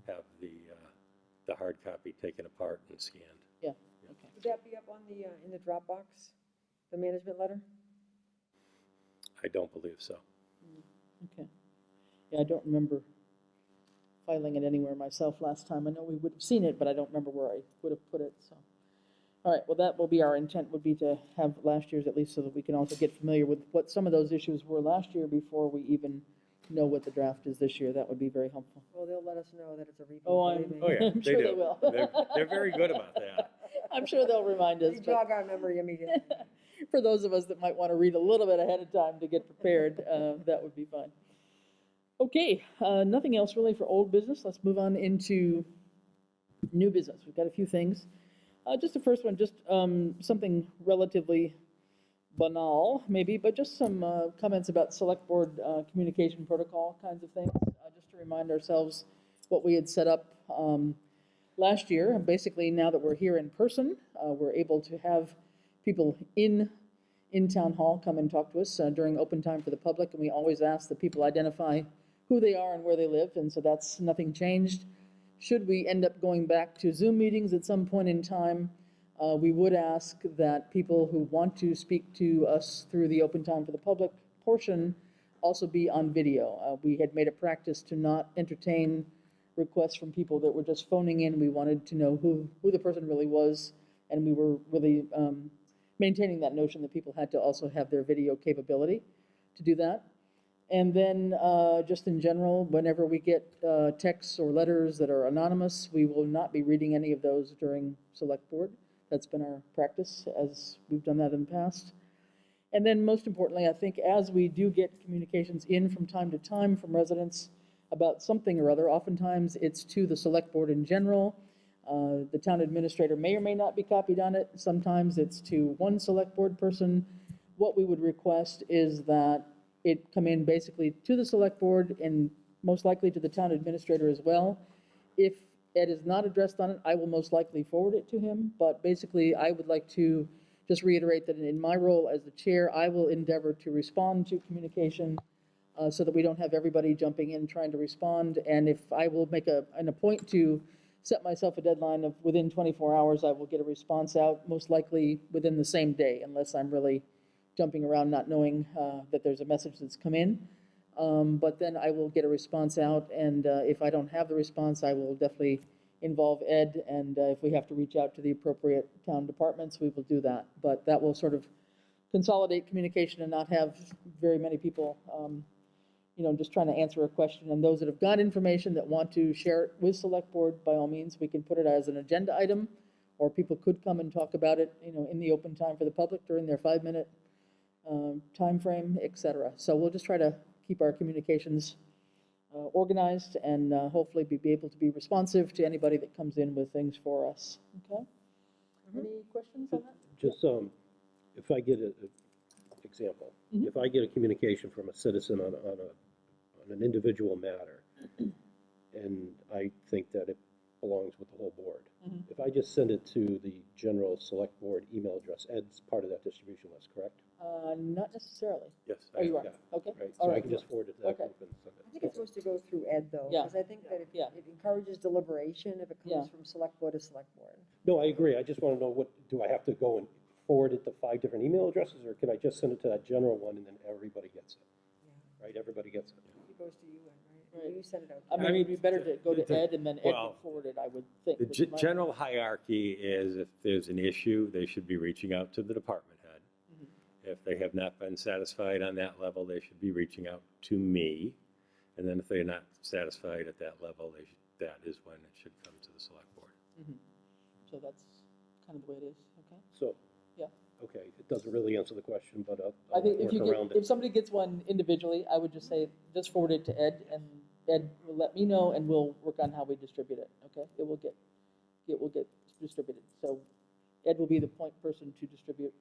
have the hard copy taken apart and scanned. Yeah, okay. Would that be up on the, in the Dropbox, the management letter? I don't believe so. Okay. Yeah, I don't remember filing it anywhere myself last time. I know we would have seen it, but I don't remember where I would have put it, so. All right, well, that will be our intent, would be to have last year's at least so that we can also get familiar with what some of those issues were last year before we even know what the draft is this year. That would be very helpful. Well, they'll let us know that it's a review. Oh, believe me. Oh, yeah, I'm they sure do. they will. They're very good about that. I'm sure they'll remind us. They but jog our memory immediately. for those of us that might want to read a little bit ahead of time to get prepared, that would be fine. Okay, nothing else really for old business. Let's move on into new business. We've got a few things. Just the first one, just something relatively banal, maybe, but just some comments about select board communication protocol kinds of things, just to remind ourselves what we had set up last year. And basically, now that we're here in person, we're able to have people in town hall come and talk to us during open time for the public, and we always ask that people identify who they are and where they live, and so that's nothing changed. Should we end up going back to Zoom meetings at some point in time, we would ask that people who want to speak to us through the open time for the public portion also be on video. We had made a practice to not entertain requests from people that were just phoning in. We wanted to know who the person really was, and we were really maintaining that notion that people had to also have their video capability to do that. And then just in general, whenever we get texts or letters that are anonymous, we will not be reading any of those during select board. That's been our practice as we've done that in the past. And then most importantly, I think as we do get communications in from time to time from residents about something or other, oftentimes it's to the select board in general. The town administrator may or may not be copied on it. Sometimes it's to one select board person. What we would request is that it come in basically to the select board and most likely to the town administrator as well. If Ed is not addressed on it, I will most likely forward it to him. But basically, I would like to just reiterate that in my role as the chair, I will endeavor to respond to communication so that we don't have everybody jumping in trying to respond. And if I will make a point to set myself a deadline of within 24 hours, I will get a response out, most likely within the same day, unless I'm really jumping around not knowing that there's a message that's come in. But then I will get a response out, and if I don't have the response, I will definitely involve Ed, and if we have to reach out to the appropriate town departments, we will do that. But that will sort of consolidate communication and not have very many people, just trying to answer a question. And those that have got information that want to share it with Select Board, by all means, we can put it as an agenda item, or people could come and talk about it, in the open time for the public during their 5-minute time frame, et cetera. So we'll just try to keep our communications organized and hopefully be able to be responsive to anybody that comes in with things for us. Okay? Any questions on that? Just, if I get an example, if I get a communication from a citizen on an individual matter, and I think that it belongs with the whole board, if I just send it to the general Select Board email address, Ed's part of that distribution list, correct? Not necessarily. Yes. Oh, you are? Yeah. Okay. Right, All so I right. can just forward it to that Okay. group and send it. I think it's supposed to go through Ed, though, Yeah. because I think that Yeah. it encourages deliberation if it Yeah. comes from Select Board to Select Board. No, I agree. I just want to know do I have to go and forward it to 5 different email addresses, or can I just send it to that general one and then everybody gets it? Yeah. Right, everybody gets it. It goes to you, Ed, right? Right. You send it out. I to mean, Ed. it'd be better to go to the- Ed, and then Ed well, would forward it, I would think. The would be my- general hierarchy is if there's an issue, they should be reaching out to the department head. If they have not been satisfied on that level, they should be reaching out to me. And then if they're not satisfied at that level, that is when it should come to the Select Board. So that's kind of the way it is, okay? So, Yeah. okay, it doesn't really answer the question, but I I'll think work around if it. somebody gets one individually, I would just say, just forward it to Ed, and Ed will let me know, and we'll work on how we distribute it, okay? It will get distributed. So Ed will be the point person to distribute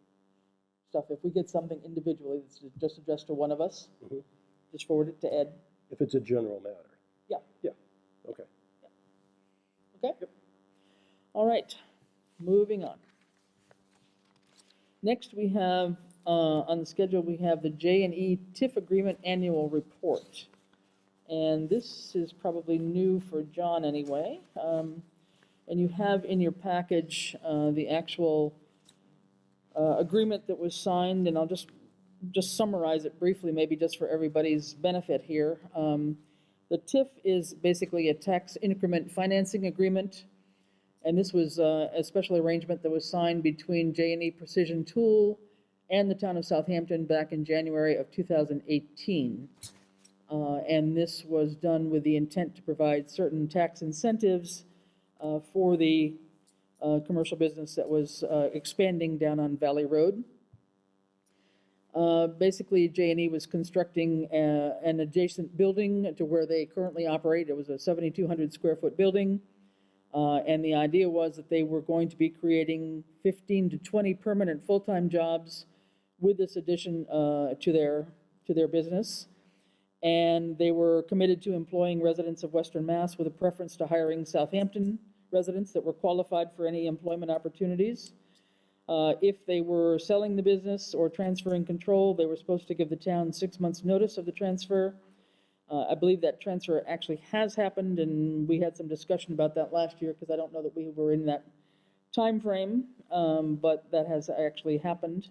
stuff. If we get something individually that's just addressed to one of us, just forward it to Ed. If it's a general matter. Yeah. Yeah, okay. Okay? All right, moving on. Next, we have, on the schedule, we have the J&E Tiff Agreement Annual Report. And this is probably new for John anyway. And you have in your package the actual agreement that was signed, and I'll just summarize it briefly, maybe just for everybody's benefit here. The TIF is basically a tax increment financing agreement, and this was a special arrangement that was signed between J&E Precision Tool and the town of Southampton back in January of 2018. And this was done with the intent to provide certain tax incentives for the commercial business that was expanding down on Valley Road. Basically, J&E was constructing an adjacent building to where they currently operate. It was a 7,200 square foot building. And the idea was that they were going to be creating 15 to 20 permanent full-time jobs with this addition to their business. And they were committed to employing residents of Western Mass with a preference to hiring Southampton residents that were qualified for any employment opportunities. If they were selling the business or transferring control, they were supposed to give the town 6 months' notice of the transfer. I believe that transfer actually has happened, and we had some discussion about that last year because I don't know that we were in that time frame, but that has actually happened.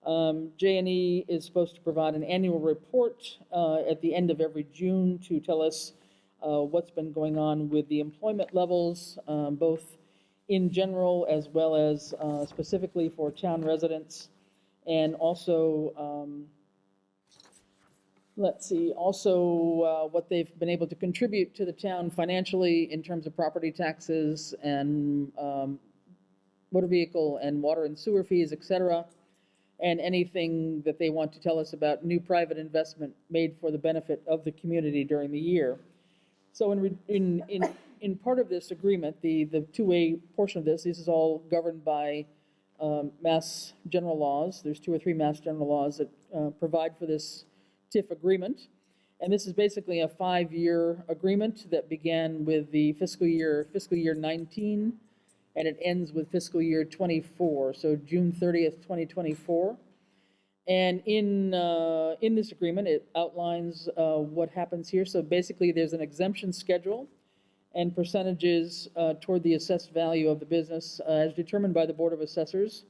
J&E is supposed to provide an annual report at the end of every June to tell us what's been going on with the employment levels, both in general as well as specifically for town residents, and also, what they've been able to contribute to the town financially in terms of property taxes and motor vehicle and water and sewer fees, et cetera, and anything that they want to tell us about new private investment made for the benefit of the community during the year. So in part of this agreement, the two-way portion of this is all governed by Mass general laws. There's 2 or 3 Mass general laws that provide for this TIF agreement. And this is basically a 5-year agreement that began with the fiscal year 19, and it ends with fiscal year 24, so June 30th, 2024. And in this agreement, it outlines what happens here. So basically, there's an exemption schedule and percentages toward the assessed value of the business as determined by the Board of Assessors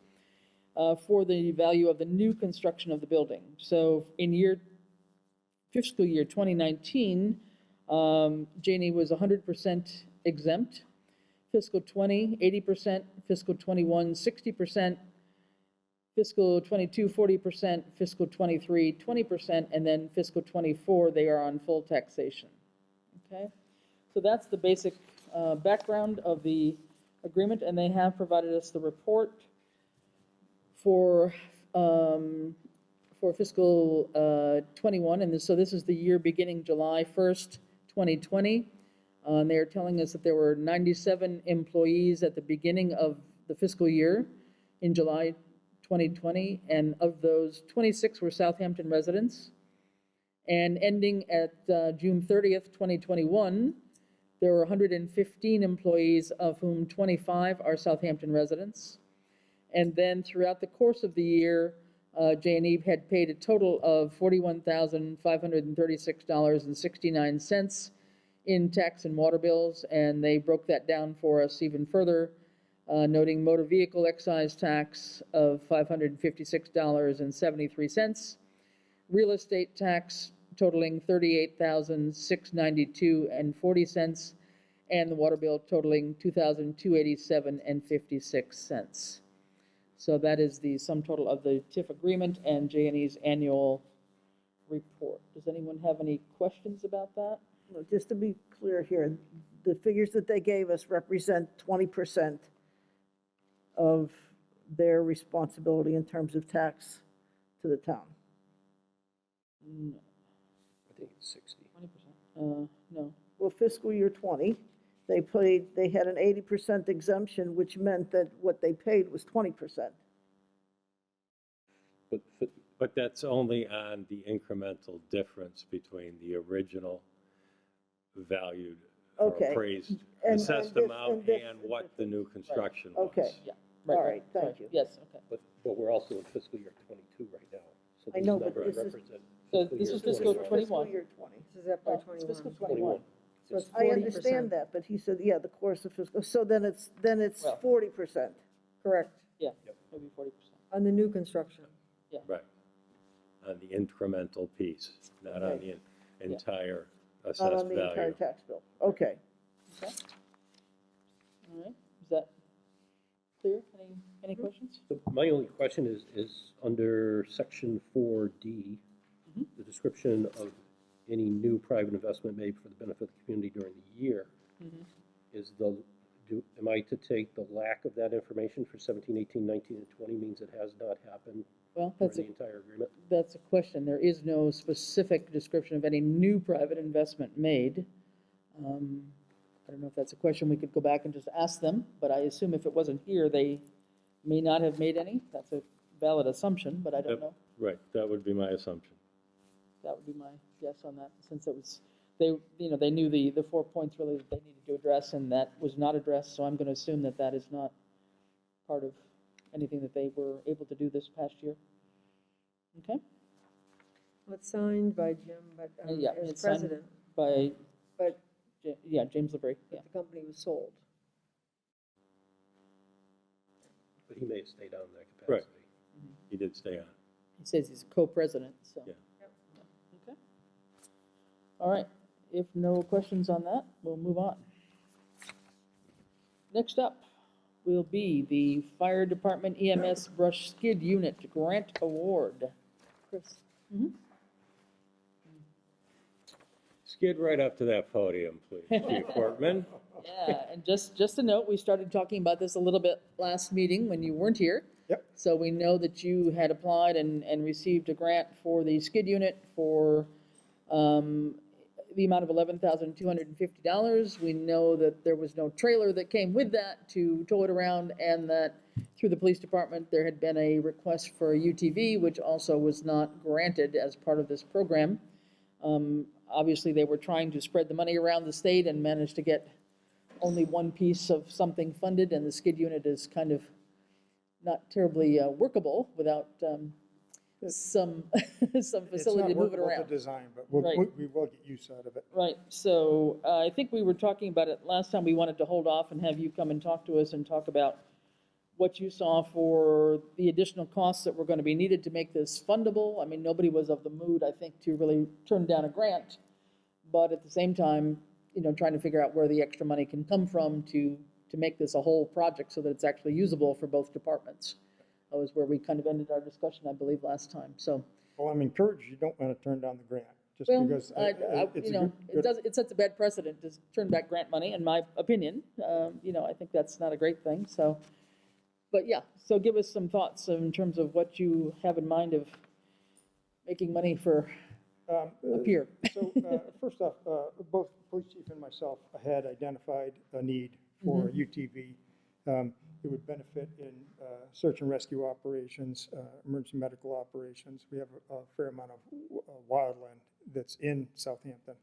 for the value of the new construction of the building. So in fiscal year 2019, J&E was 100% exempt. fiscal 20, 80%, fiscal 21, 60%, fiscal 22, 40%, fiscal 23, 20%, and then fiscal 24, they are on full taxation. Okay? So that's the basic background of the agreement, and they have provided us the report for fiscal 21, and so this is the year beginning July 1st, 2020. They are telling us that there were 97 employees at the beginning of the fiscal year in July 2020, and of those, 26 were Southampton residents. And ending at June 30th, 2021, there were 115 employees, of whom 25 are Southampton residents. And then throughout the course of the year, J&E had paid a total of $41,536.69 in tax and water bills, and they broke that down for us even further, noting motor vehicle excise tax of $556.73, real estate tax totaling $38,692.40, and the water bill totaling $2,287.56. So that is the sum total of the TIF agreement and J&E's annual report. Does anyone have any questions about that? Well, just to be clear here, the figures that they gave us represent 20% of their responsibility in terms of tax to the town. No, I think it's 60. 20%. No. Well, fiscal year 20, they had an 80% exemption, which meant that what they paid was 20%. But that's only on the incremental difference between the original valued or Okay. appraised, And assessed this- amount and this- and what the new construction was. Okay. Yeah. All right, thank you. Yes, okay. But we're also in fiscal year 22 right now. So I these know, but numbers this is- represent So fiscal this year is fiscal 21. 21. Fiscal year 20. This is FY It's 21. fiscal 21. So it's I 40%. understand that, but he said, yeah, the course of fiscal, so then it's Well- 40%. Correct, Yeah, maybe 40%. on the new construction. Right. On the incremental piece, not on the entire Not assessed on the entire value. tax bill. Okay. Okay. All right, is that clear? Any questions? So my only question is under section 4D, the description of any new private investment made for the benefit of the community during the year. Is am I to take the lack of that information for 17, 18, 19, and 20 means it has not happened Well, during the entire agreement? that's a question. There is no specific description of any new private investment made. I don't know if that's a question we could go back and just ask them, but I assume if it wasn't here, they may not have made any. That's a valid assumption, but I don't know. Right, that would be my assumption. That would be my guess on that, since it was, they knew the 4 points really that they needed to address, and that was not addressed, so I'm going to assume that that is not part of anything that they were able to do this past year. Okay? Well, it's signed by Jim, but Yeah, as it's signed president, by, but James LeBrie, yeah. the company was sold. But he may have stayed on in that Right. capacity. He did stay on. He says he's co-president, so. Yeah. Okay. All right, if no questions on that, we'll move on. Next up will be the Fire Department EMS Brush Skid Unit Grant Award. Chris? Skid right up to that podium, please, Chief Workman. Yeah, and just a note, we started talking about this a little bit last meeting when you weren't here. Yep. So we know that you had applied and received a grant for the skid unit for the amount of $11,250. We know that there was no trailer that came with that to tow it around, and that through the police department, there had been a request for a UTV, which also was not granted as part of this program. Obviously, they were trying to spread the money around the state and managed to get only one piece of something funded, and the skid unit is kind of not terribly workable without some facility to move it around. It's not workable to design, but Right. we will get use out of it. Right, so I think we were talking about it last time. We wanted to hold off and have you come and talk to us and talk about what you saw for the additional costs that were going to be needed to make this fundable. I mean, nobody was of the mood, I think, to really turn down a grant, but at the same time, trying to figure out where the extra money can come from to to make this a whole project so that it's actually usable for both departments. That was where we kind of ended our discussion, I believe, last time, so. Well, I'm encouraged you don't want to turn down the grant, just Well, because it's you a know, good. it sets a bad precedent to turn back grant money, in my opinion. You know, I think that's not a great thing, so. But yeah, so give us some thoughts in terms of what you have in mind of making money for a pier. So, first off, both police chief and myself had identified a need for a UTV. It would benefit in search and rescue operations, emergency medical operations. We have a fair amount of wildland that's in Southampton.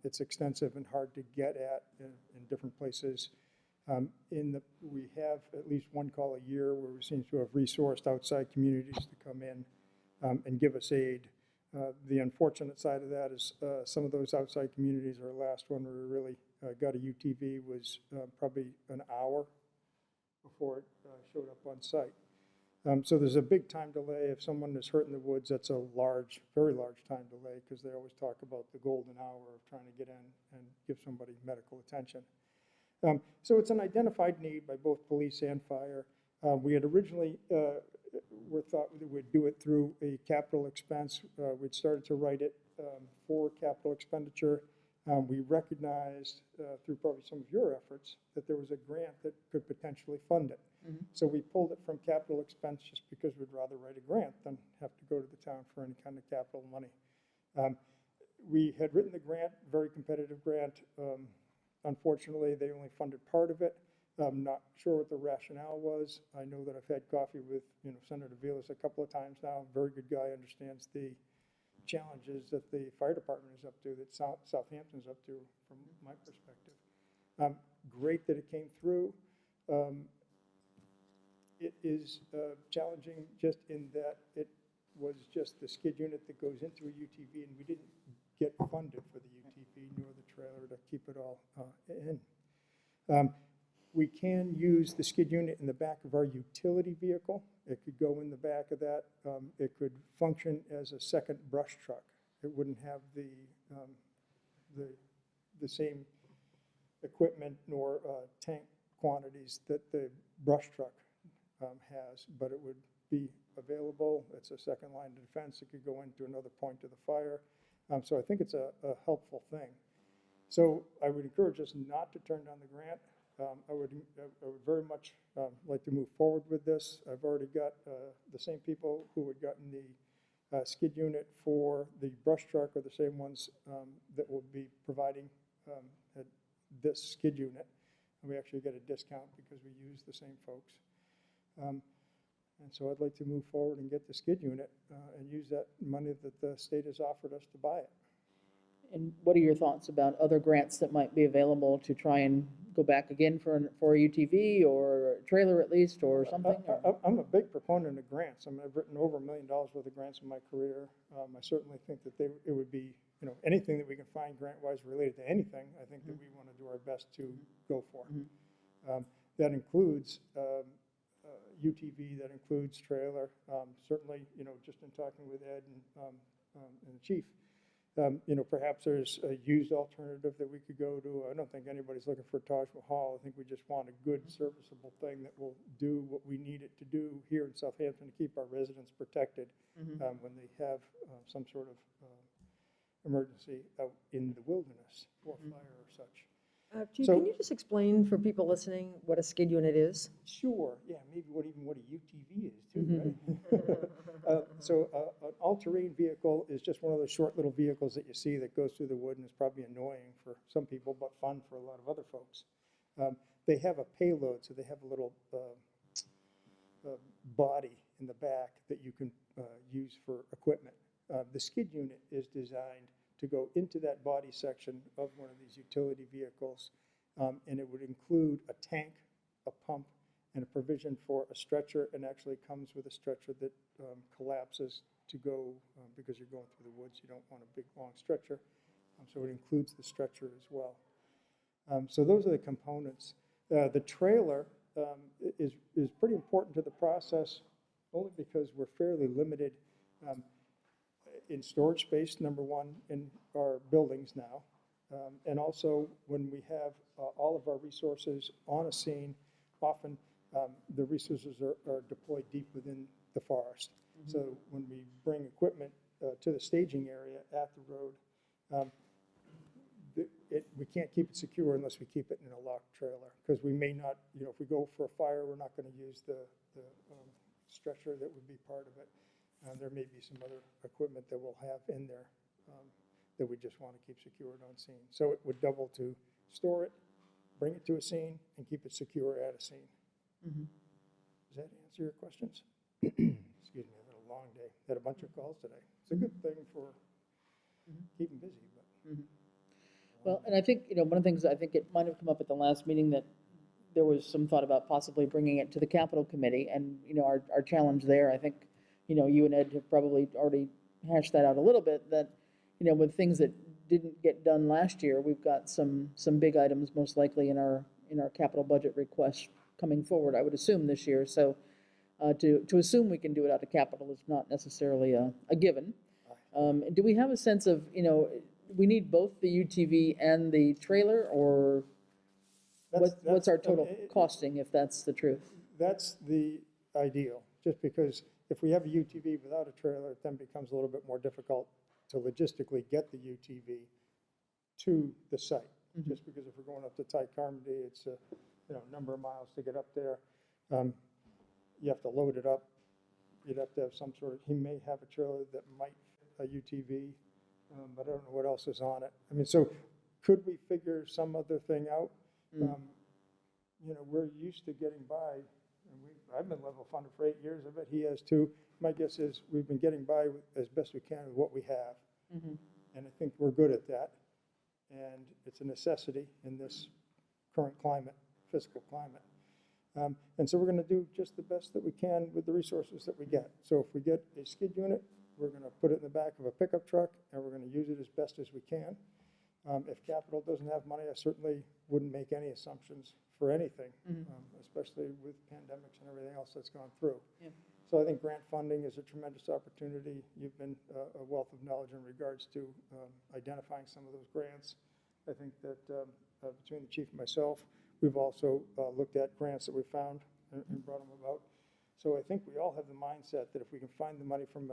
It's extensive and hard to get at in different places. We have at least one call a year where we seem to have resourced outside communities to come in and give us aid. The unfortunate side of that is some of those outside communities, our last one where we really got a UTV was probably an hour before it showed up on site. So there's a big time delay. If someone is hurt in the woods, that's a large, very large time delay, because they always talk about the golden hour of trying to get in and give somebody medical attention. So it's an identified need by both police and fire. We had originally thought that we'd do it through a capital expense. We'd started to write it for capital expenditure. We recognized through probably some of your efforts that there was a grant that could potentially fund it. So we pulled it from capital expense just because we'd rather write a grant than have to go to the town for any kind of capital money. We had written the grant, very competitive grant. Unfortunately, they only funded part of it. I'm not sure what the rationale was. I know that I've had coffee with Senator Vilas a couple of times now. Very good guy, understands the challenges that the fire department is up to, that Southampton's up to, from my perspective. Great that it came through. It is challenging just in that it was just the skid unit that goes into a UTV, and we didn't get funded for the UTV nor the trailer to keep it all in. We can use the skid unit in the back of our utility vehicle. It could go in the back of that. It could function as a second brush truck. It wouldn't have the same equipment nor tank quantities that the brush truck has, but it would be available. It's a second line of defense. It could go into another point of the fire. So I think it's a helpful thing. So I would encourage us not to turn down the grant. I would very much like to move forward with this. I've already got the same people who had gotten the skid unit for the brush truck are the same ones that will be providing this skid unit. And we actually get a discount because we use the same folks. And so I'd like to move forward and get the skid unit and use that money that the state has offered us to buy it. And what are your thoughts about other grants that might be available to try and go back again for a UTV or a trailer at least, or something? I'm a big proponent of grants. I mean, I've written over $1 million worth of grants in my career. I certainly think that it would be, anything that we can find grant-wise related to anything, I think that we want to do our best to go for. That includes UTV, that includes trailer. Certainly, just in talking with Ed and the chief, perhaps there's a used alternative that we could go to. I don't think anybody's looking for Taj Mahal. I think we just want a good serviceable thing that will do what we need it to do here in Southampton to keep our residents protected when they have some sort of emergency out in the wilderness or fire or such. Chief, can you just explain for people listening what a skid unit is? Sure, yeah, maybe what a UTV is too, right? So an all-terrain vehicle is just one of those short little vehicles that you see that goes through the wood and is probably annoying for some people, but fun for a lot of other folks. They have a payload, so they have a little body in the back that you can use for equipment. The skid unit is designed to go into that body section of one of these utility vehicles, and it would include a tank, a pump, and a provision for a stretcher, and actually comes with a stretcher that collapses to go, because you're going through the woods, you don't want a big long stretcher, so it includes the stretcher as well. So those are the components. The trailer is pretty important to the process, only because we're fairly limited in storage space, number one, in our buildings now. And also, when we have all of our resources on a scene, often the resources are deployed deep within the forest. So when we bring equipment to the staging area at the road, we can't keep it secure unless we keep it in a locked trailer, because we may not, if we go for a fire, we're not going to use the stretcher that would be part of it. There may be some other equipment that we'll have in there that we just want to keep secured on scene. So it would double to store it, bring it to a scene, and keep it secure at a scene. Does that answer your questions? Excuse me, I've had a long day. Had a bunch of calls today. It's a good thing for keeping busy, but. Well, and I think, one of the things, I think it might have come up at the last meeting, that there was some thought about possibly bringing it to the capital committee, and, our challenge there, I think, you and Ed have probably already hashed that out a little bit, that, with things that didn't get done last year, we've got some big items most likely in our capital budget request coming forward, I would assume, this year. So to assume we can do it out of capital is not necessarily a given. Do we have a sense of, we need both the UTV and the trailer, or what's our total costing, if that's the truth? That's the ideal, just because if we have a UTV without a trailer, it then becomes a little bit more difficult to logistically get the UTV to the site. Just because if we're going up to Ty Carmody, it's a number of miles to get up there. You have to load it up. You'd have to have some sort of, he may have a trailer that might fit a UTV, but I don't know what else is on it. I mean, so could we figure some other thing out? We're used to getting by. I've been level funded for 8 years. I bet he has too. My guess is we've been getting by as best we can with what we have. And I think we're good at that. And it's a necessity in this current climate, fiscal climate. And so we're going to do just the best that we can with the resources that we get. So if we get a skid unit, we're going to put it in the back of a pickup truck, and we're going to use it as best as we can. If capital doesn't have money, I certainly wouldn't make any assumptions for anything, especially with pandemics and everything else that's gone through. So I think grant funding is a tremendous opportunity. You've been a wealth of knowledge in regards to identifying some of those grants. I think that between the chief and myself, we've also looked at grants that we found and brought them about. So I think we all have the mindset that if we can find the money from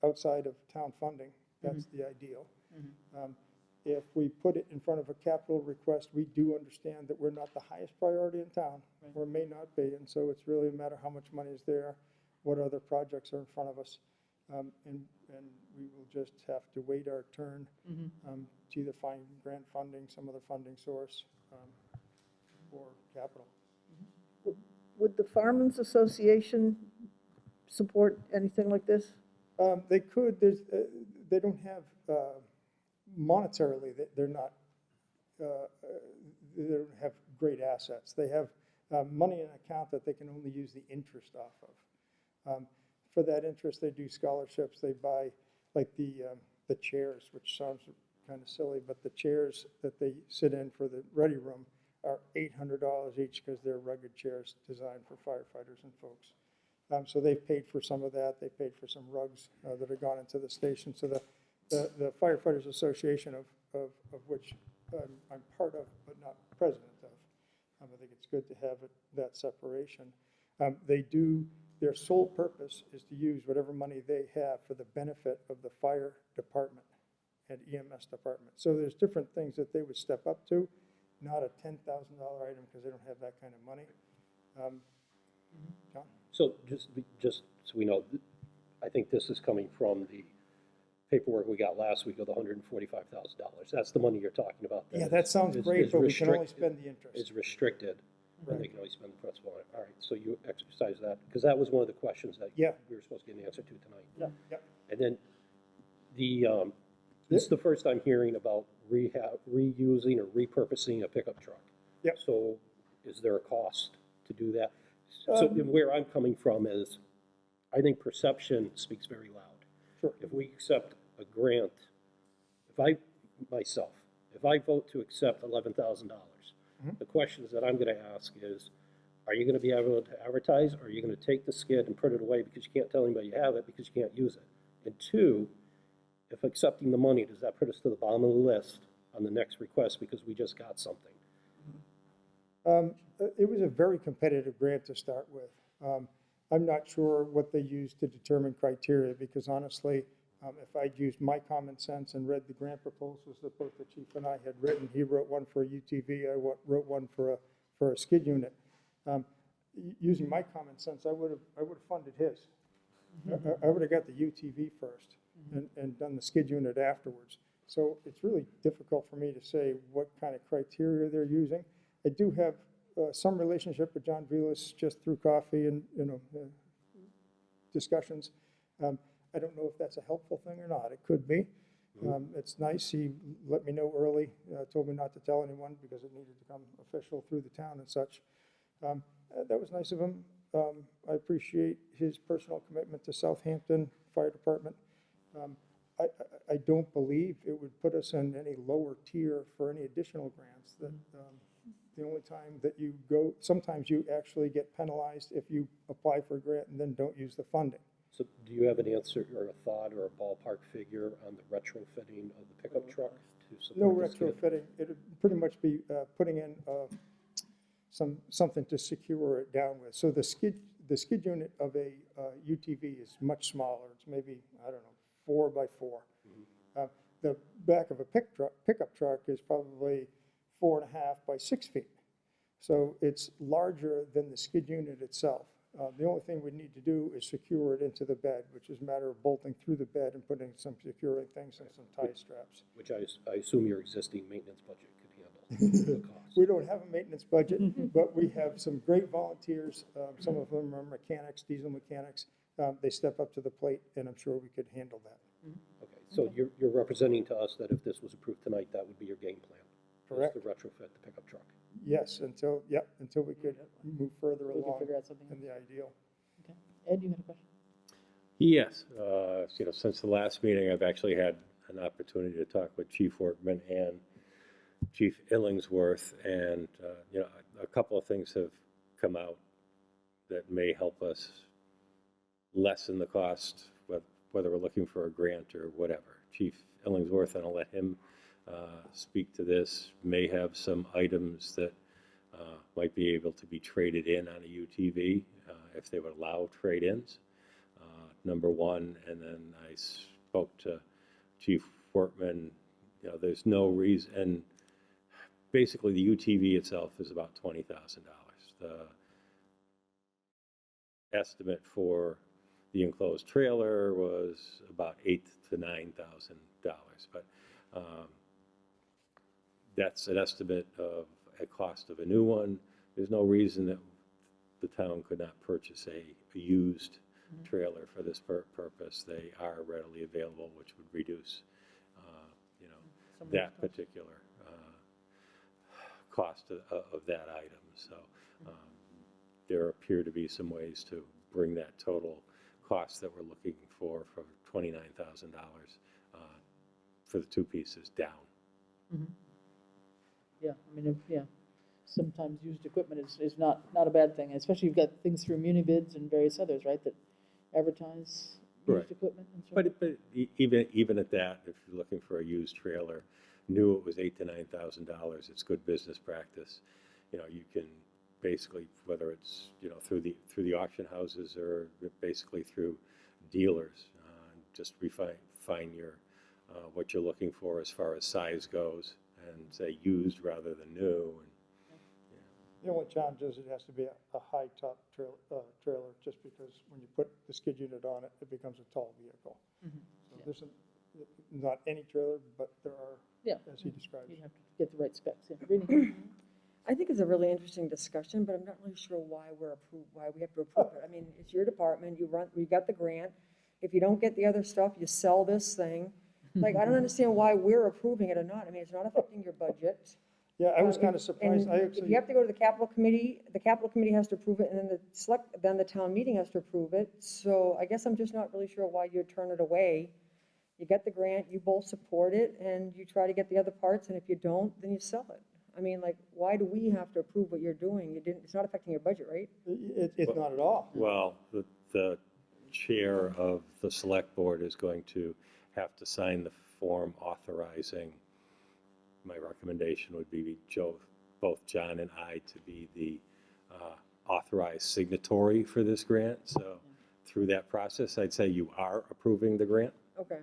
outside of town funding, that's the ideal. If we put it in front of a capital request, we do understand that we're not the highest priority in town, or may not be, and so it's really a matter of how much money is there, what other projects are in front of us, and we will just have to wait our turn to either find grant funding, some other funding source, or capital. Would the Firemen's Association support anything like this? They could. They don't have monetarily. They're not. They don't have great assets. They have money in an account that they can only use the interest off of. For that interest, they do scholarships. They buy like the chairs, which sounds kind of silly, but the chairs that they sit in for the ready room are $800 each, because they're rugged chairs designed for firefighters and folks. So they've paid for some of that. They paid for some rugs that have gone into the station. So the Firefighters Association, of which I'm part of but not president of, I think it's good to have that separation. Their sole purpose is to use whatever money they have for the benefit of the fire department and EMS department. So there's different things that they would step up to, not a $10,000 item, because they don't have that kind of money. John? So just so we know, I think this is coming from the paperwork we got last week of the $145,000. That's the money you're talking about. Yeah, that sounds great, but we can only spend the interest. It's restricted, Right. and they can only spend the principal on it. All right, so you exercise that, because that was one of the questions that we were supposed to get an answer to tonight. Yep. And then this is the first I'm hearing about reusing or repurposing a pickup truck. Yep. So is there a cost to do that? So where I'm coming from is, I think perception speaks very loud. Sure. If we accept a grant, if I vote to accept $11,000, the questions that I'm going to ask is, are you going to be able to advertise, or are you going to take the skid and put it away because you can't tell anybody you have it because you can't use it? And two, if accepting the money, does that put us to the bottom of the list on the next request because we just got something. It was a very competitive grant to start with. I'm not sure what they used to determine criteria, because honestly, if I'd used my common sense and read the grant proposals that both the chief and I had written, he wrote one for a UTV, I wrote one for a skid unit. Using my common sense, I would have funded his. I would have got the UTV first and done the skid unit afterwards. So it's really difficult for me to say what kind of criteria they're using. I do have some relationship with John Velas just through coffee and, discussions. I don't know if that's a helpful thing or not. It could be. It's nice. He let me know early, told me not to tell anyone because it needed to come official through the town and such. That was nice of him. I appreciate his personal commitment to Southampton Fire Department. I don't believe it would put us in any lower tier for any additional grants. That the only time that you go, sometimes you actually get penalized if you apply for a grant and then don't use the funding. So do you have an answer or a thought or a ballpark figure on the retrofitting of the pickup truck to No support this kid? retrofitting. It would pretty much be putting in something to secure it down with. So the skid unit of a UTV is much smaller. It's maybe, I don't know, 4 by 4. The back of a pickup truck is probably 4.5 by 6 feet. So it's larger than the skid unit itself. The only thing we need to do is secure it into the bed, which is a matter of bolting through the bed and putting some securing things and some tie straps. Which I assume your existing maintenance budget could handle the cost. We don't have a maintenance budget, but we have some great volunteers. Some of them are mechanics, diesel mechanics. They step up to the plate, and I'm sure we could handle that. Okay, so you're representing to us that if this was approved tonight, that would be your game plan? Correct. Is to retrofit the pickup truck? Yes, until we could move further We can along figure out something. in the ideal. Okay. Ed, you had a question? Yes, since the last meeting, I've actually had an opportunity to talk with Chief Workman and Chief Illingsworth, and, a couple of things have come out that may help us lessen the cost, whether we're looking for a grant or whatever. Chief Illingsworth, and I'll let him speak to this, may have some items that might be able to be traded in on a UTV if they would allow trade-ins, number one. And then I spoke to Chief Workman, there's no reason, and basically the UTV itself is about $20,000. The estimate for the enclosed trailer was about $8,000 to $9,000, but that's an estimate of a cost of a new one. There's no reason that the town could not purchase a used trailer for this purpose. They are readily available, which would reduce, that particular cost of that item. So there appear to be some ways to bring that total cost that we're looking for $29,000 for the two pieces down. Yeah, I mean, sometimes used equipment is not a bad thing, especially you've got things through muni bids and various others, right, that advertise used equipment and so on. But even at that, if you're looking for a used trailer, new it was $8,000 to $9,000. It's good business practice. You can basically, whether it's through the auction houses or basically through dealers, just refine your what you're looking for as far as size goes, and say used rather than new. The only challenge is it has to be a high top trailer, just because when you put the skid unit on it, it becomes a tall vehicle. So there's not any trailer, but there are, as he described. You have to get the right specs. Really? I think it's a really interesting discussion, but I'm not really sure why we have to approve it. I mean, it's your department, you got the grant. If you don't get the other stuff, you sell this thing. Like, I don't understand why we're approving it or not. I mean, it's not affecting your budget. Yeah, I was kind of surprised. If you have to go to the capital committee has to approve it, and then the town meeting has to approve it. So I guess I'm just not really sure why you'd turn it away. You get the grant, you both support it, and you try to get the other parts, and if you don't, then you sell it. I mean, like, why do we have to approve what you're doing? It's not affecting your budget, right? It's not at all. Well, the chair of the select board is going to have to sign the form authorizing my recommendation would be both John and I to be the authorized signatory for this grant. So through that process, I'd say you are approving the grant. Okay.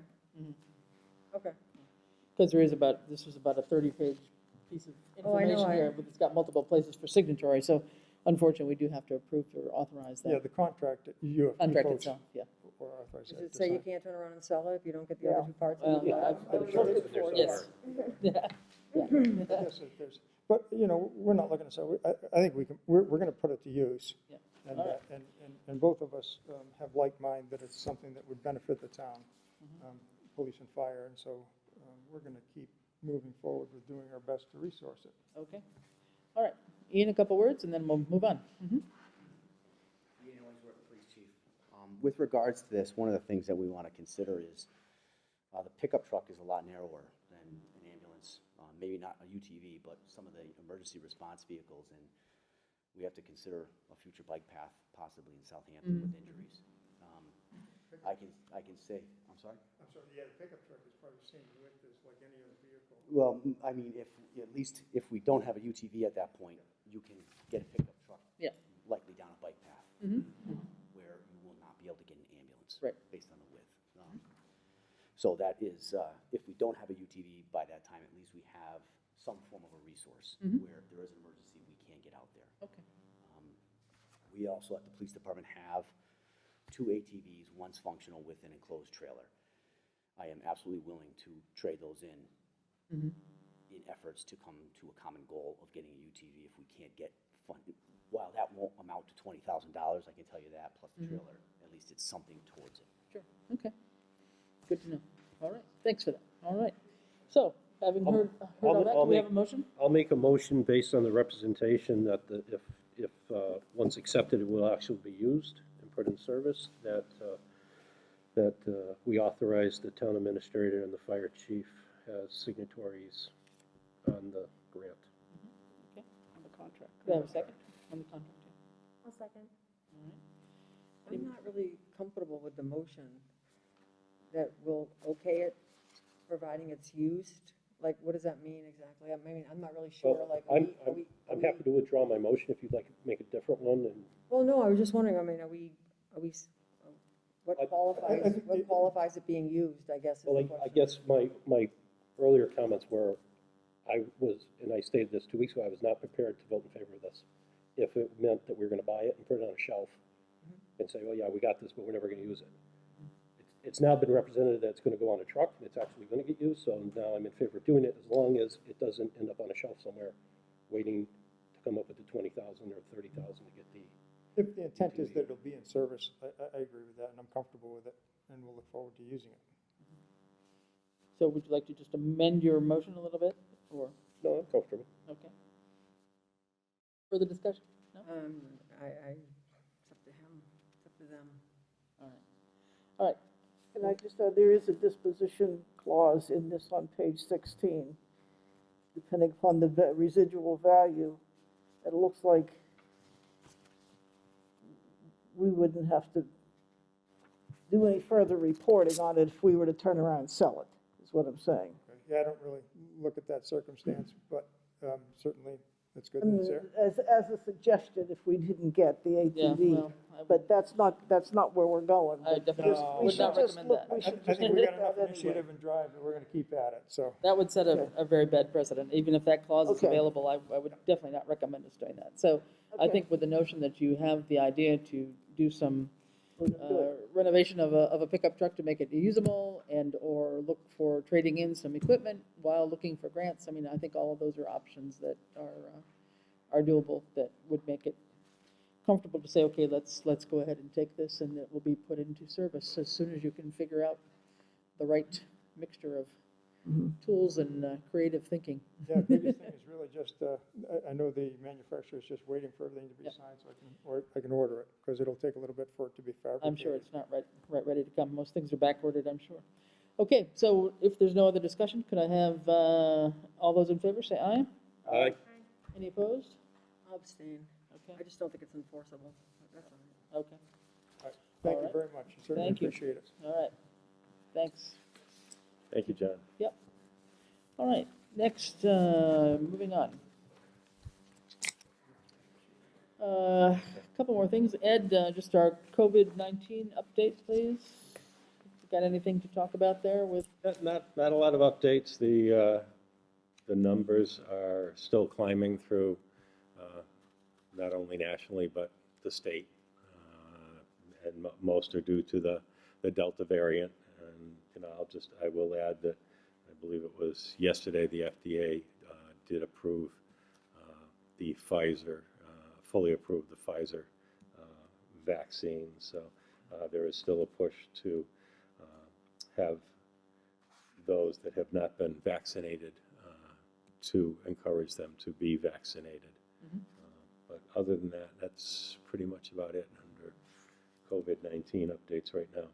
Okay. Because this was about a 30-page piece of Oh, I know, information here, but it's got multiple places for signatory, so unfortunately, we do have to approve or authorize that. Yeah, the contract, you have. Contract itself, yeah. Or authorize Does that it to say you sign. can't turn around and sell it if you don't get the other two parts? Well, yes. Yeah. Yes, there's, but, you know, we're not looking to sell, I think we're going to put it to use. Yeah. And, All right. and both of us have like mind that it's something that would benefit the town, police and fire, and so we're going to keep moving forward with doing our best to resource it. Okay. All right. Ian, a couple words, and then we'll move on. Ian Ellsworth, Police Chief. With regards to this, one of the things that we want to consider is the pickup truck is a lot narrower than an ambulance. Maybe not a UTV, but some of the emergency response vehicles, and we have to consider a future bike path possibly in Southampton with injuries. I can say, I'm sorry? I'm sorry, yeah, the pickup truck is probably the same width as like any other vehicle. Well, I mean, at least if we don't have a UTV at that point, you can get a pickup truck Yeah. likely down a bike path where you will not be able to get an ambulance Right. based on the width. So that is, if we don't have a UTV by that time, at least we have some form of a resource where if there is an emergency, we can get out there. Okay. We also at the police department have 2 ATVs, one's functional with an enclosed trailer. I am absolutely willing to trade those in efforts to come to a common goal of getting a UTV if we can't get funded. While that won't amount to $20,000, I can tell you that, plus the trailer, at least it's something towards it. Sure. Okay. Good to know. All right. Thanks for that. All right. So, having heard all that, do we have a motion? I'll make a motion based on the representation that if once accepted, it will actually be used and put in service, that we authorize the town administrator and the fire chief as signatories on the grant. Okay. On the contract. Do I have a second? On the contract, yeah. I'll second. All right. I'm not really comfortable with the motion that will okay it, providing it's used. Like, what does that mean exactly? I mean, I'm not really sure, Well, like, I'm happy to withdraw my motion if you'd like to make a different one, and Well, no, I was just wondering, I mean, what qualifies it being used, I guess, is the well, question. I guess my earlier comments were, I stated this 2 weeks ago, I was not prepared to vote in favor of this. If it meant that we were gonna buy it and put it on a shelf and say, well, yeah, we got this, but we're never gonna use it. It's now been represented that it's gonna go on a truck, and it's actually gonna get used, so now I'm in favor of doing it, as long as it doesn't end up on a shelf somewhere, waiting to come up with the 20,000 or 30,000 to get the. If the intent is that it'll be in service, I agree with that, and I'm comfortable with it, and we'll look forward to using it. So would you like to just amend your motion a little bit, or? No, I'm comfortable. Okay. Further discussion? No? It's up to him, it's up to them. All right. All right. And I just, there is a disposition clause in this on page 16. Depending upon the residual value, it looks like we wouldn't have to do any further reporting on it if we were to turn around and sell it, is what I'm saying. Yeah, I don't really look at that circumstance, but certainly it's good I that mean, it's there. as a suggestion, if we didn't get the Yeah, ATV, well, but that's not where we're going. I definitely We would should not just recommend look- that. we should I just think look we at got enough that anyway. initiative and drive that we're gonna keep at it, so. That would set Okay. a very bad precedent. Even if that clause is Okay. available, I would definitely not recommend us doing that. So I Okay. think with the notion that you have the idea to do some We're gonna do it. renovation of a pickup truck to make it usable and/or look for trading in some equipment while looking for grants, I mean, I think all of those are options that are doable, that would make it comfortable to say, okay, let's go ahead and take this, and it will be put into service as soon as you can figure out the right mixture of tools and creative thinking. Yeah, the biggest thing is really just, I know the manufacturer is just waiting for everything to be Yeah. signed, so I can order it, because it'll take a little bit for it to be fabricated. I'm sure it's not ready to come. Most things are backordered, I'm sure. Okay, so if there's no other discussion, could I have all those in favor say aye? Aye. Any opposed? I'll abstain. Okay, I just don't think it's enforceable. That's all right. okay, All right. Thank All you right. very much, certainly Thank you. appreciate it. all right. Thanks. Thank you, John. All right, Next, moving on. A couple more things. Ed, just our COVID-19 update, please. Got anything to talk about there with? Not a lot of updates. The numbers are still climbing through, not only nationally, but the state. And most are due to the Delta variant. And, I will add that I believe it was yesterday the FDA did approve the Pfizer, fully approved the Pfizer vaccine. So there is still a push to have those that have not been vaccinated to encourage them to be vaccinated. But other than that, that's pretty much about it under COVID-19 updates right now.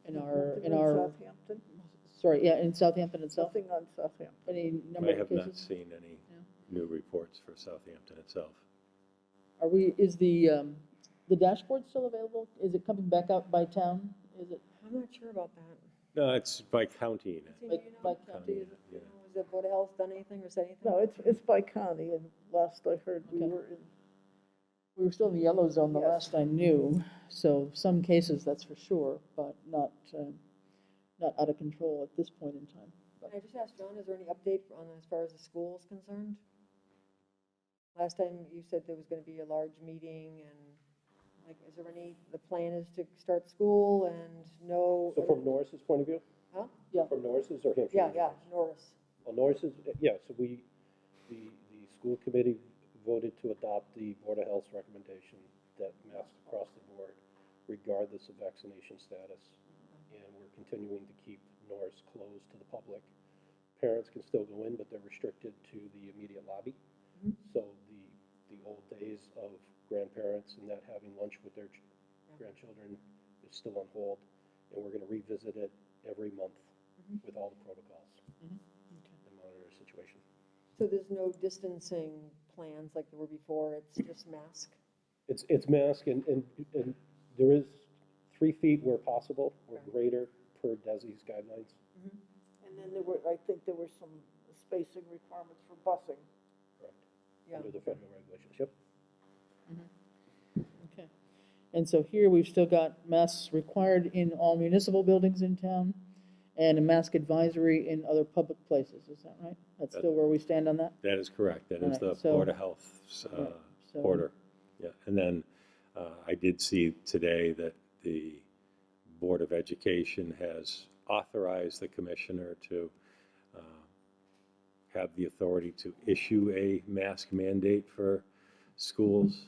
In Nothing our, on Southampton? sorry, yeah, in Southampton itself? Nothing on Southampton. Any number I of have cases? not seen any new reports for Southampton itself. Is the dashboard still available? Is it coming back out by town? Is it I'm not sure about that. No, it's by county. by county? Is it? Yeah. Has the Board of Health done anything or said anything? No, it's by county, and last I heard, we Okay. were in, We were still in the yellow zone the Yes. last I knew, so some cases, that's for sure, but not out of control at this point in time. Can I just ask John, is there any update on as far as the school is concerned? Last time you said there was gonna be a large meeting and, like, is there any, the plan is to start school and no. So from Norris's point of view? Huh? Yeah. From Norris's or Hampshire? Yeah, Norris. Well, Norris's, yeah, so the school committee voted to adopt the Board of Health's recommendation that masks across the board, regardless of vaccination status. And we're continuing to keep Norris closed to the public. Parents can still go in, but they're restricted to the immediate lobby. So the old days of grandparents and that having lunch with their grandchildren is still on hold. And we're gonna revisit it every month with all the protocols and monitor the situation. So there's no distancing plans like there were before, it's just mask? It's mask and there is 3 feet where possible, or greater per DESI's guidelines. and then I think there were some spacing requirements for busing. Correct. Yeah. Under the federal regulations, yep. Okay. And so here, we've still got masks required in all municipal buildings in town, and a mask advisory in other public places, is that right? That's still where we stand on that? That is correct. That is All the right, so- Board of Health's Right, so- order. Yeah, and then I did see today that the Board of Education has authorized the commissioner to have the authority to issue a mask mandate for schools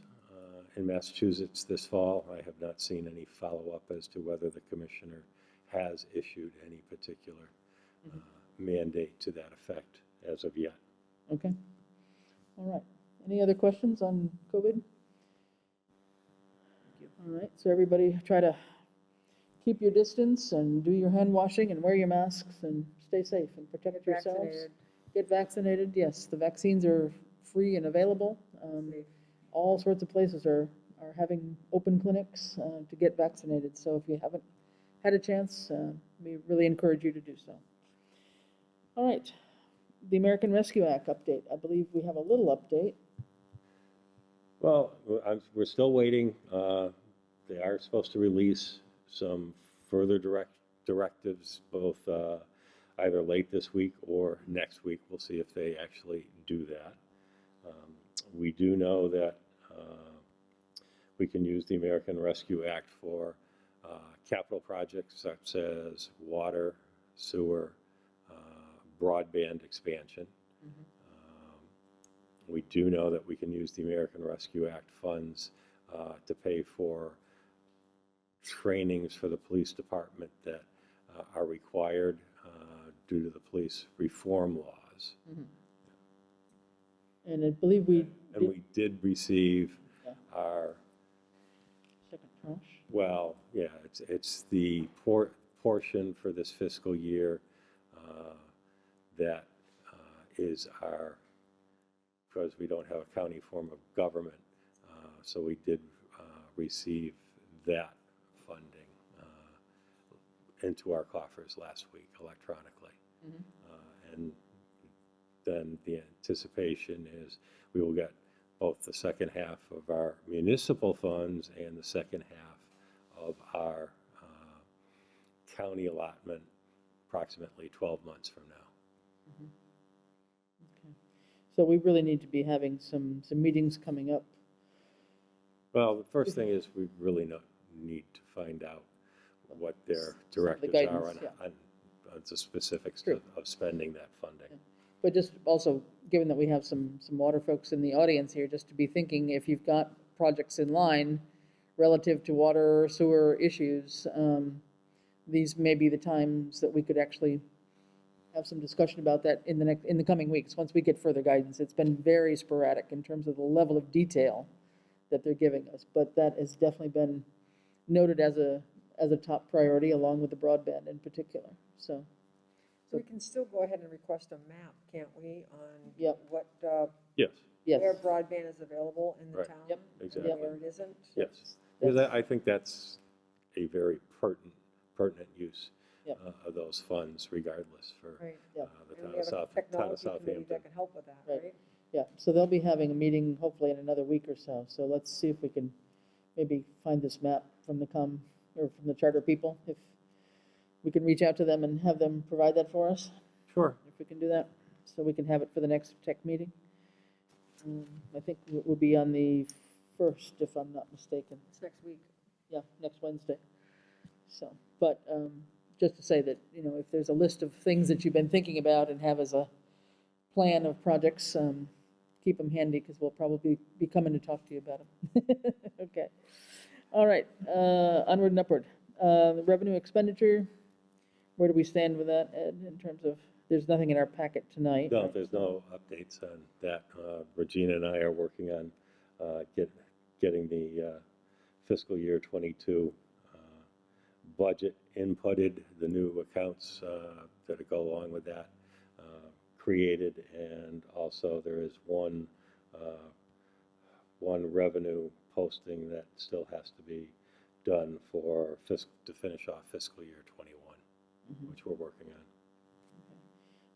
in Massachusetts this fall. I have not seen any follow-up as to whether the commissioner has issued any particular mandate to that effect as of yet. Okay. All right. Any other questions on COVID? All right, so everybody try to keep your distance and do your hand washing and wear your masks and stay safe and protect Get yourselves. vaccinated. Get vaccinated, yes. The vaccines are free and available. All sorts of places are having open clinics to get vaccinated. So if you haven't had a chance, we really encourage you to do so. All right, the American Rescue Act update. I believe we have a little update. Well, we're still waiting. They are supposed to release some further directives, both either late this week or next week. We'll see if they actually do that. We do know that we can use the American Rescue Act for capital projects such as water, sewer, broadband expansion. We do know that we can use the American Rescue Act funds to pay for trainings for the police department that are required due to the police reform laws. And I believe we And we did receive our, second tranche. well, yeah, it's the portion for this fiscal year that is our, because we don't have a county form of government, so we did receive that funding into our coffers last week electronically. And then the anticipation is we will get both the second half of our municipal funds and the second half of our county allotment approximately 12 months from now. Okay. So we really need to be having some meetings coming up. Well, the first thing is we really need to find out what their directives are guidance, on the specifics of spending that funding. Yeah. But just also, given that we have some water folks in the audience here, just to be thinking, if you've got projects in line relative to water, sewer issues, these may be the times that we could actually have some discussion about that in the coming weeks, once we get further guidance. It's been very sporadic in terms of the level of detail that they're giving us, but that has definitely been noted as a top priority, along with the broadband in particular, so. We can still go ahead and request a map, can't we, on Yep. what, Yes, Yes. where broadband is available in the Right. town? Yep. Exactly. And where it isn't? yes. Because I think that's a very pertinent use Yep. of those funds regardless for Right. Yep. the And town we of have a Southampton. technology committee that can help with that, Right. right? Yeah, so they'll be having a meeting hopefully in another week or so. So let's see if we can maybe find this map from the charter people, if we can reach out to them and have them provide that for us, Sure. if we can do that, so we can have it for the next tech meeting. I think we'll be on the 1st, if I'm not mistaken. It's next week. Yeah, next Wednesday. So, but just to say that, if there's a list of things that you've been thinking about and have as a plan of projects, keep them handy, because we'll probably be coming to talk to you about them. Okay. All right, onward and upward. The revenue expenditure, where do we stand with that, Ed, in terms of, there's nothing in our packet tonight? No, right? there's no updates on that. Regina and I are working on getting the fiscal year 22 budget inputted, the new accounts that go along with that created, and also there is one revenue posting that still has to be done to finish off fiscal year 21, which we're working on.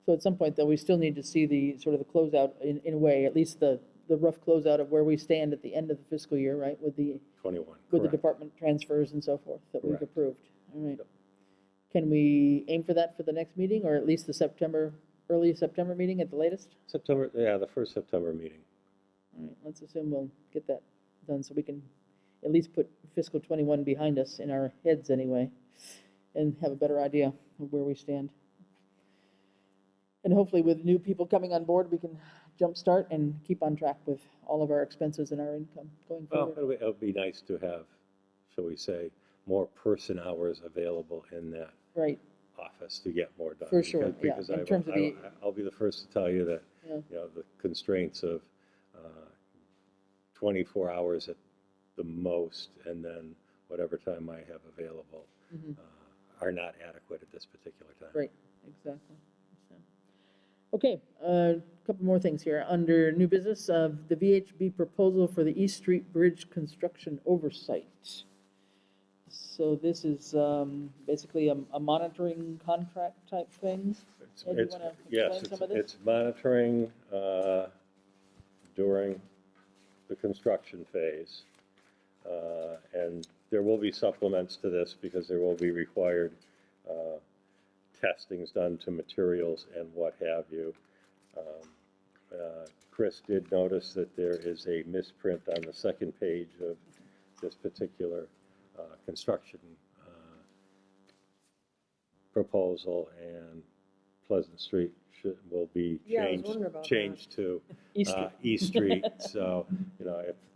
So at some point, though, we still need to see the sort of the closeout in a way, at least the rough closeout of where we stand at the end of the fiscal year, right? With the 21, with the correct. department transfers and so forth that we've Correct. approved. All right. Yep. Can we aim for that for the next meeting, or at least the early September meeting at the latest? The first September meeting. All right, let's assume we'll get that done so we can at least put fiscal 21 behind us in our heads anyway, and have a better idea of where we stand. And hopefully with new people coming on board, we can jumpstart and keep on track with all of our expenses and our income going Well, forward. it'll be nice to have, shall we say, more person hours available in that Right, office to get more done. For sure, yeah. Because In terms of the- I'll be the first to tell you that, Yeah. the constraints of 24 hours at the most, and then whatever time I have available, are not adequate at this particular time. right, exactly. So, okay, a couple more things here. Under new business, the VHB proposal for the East Street Bridge construction oversight. So this is basically a monitoring contract type thing. Ed, you want to Yes, explain some of this? it's monitoring during the construction phase. And there will be supplements to this because there will be required testings done to materials and what have you. Chris did notice that there is a misprint on the second page of this particular construction proposal, and Pleasant Street will be Yeah, I was wondering about that. changed to East Street. East Street. So,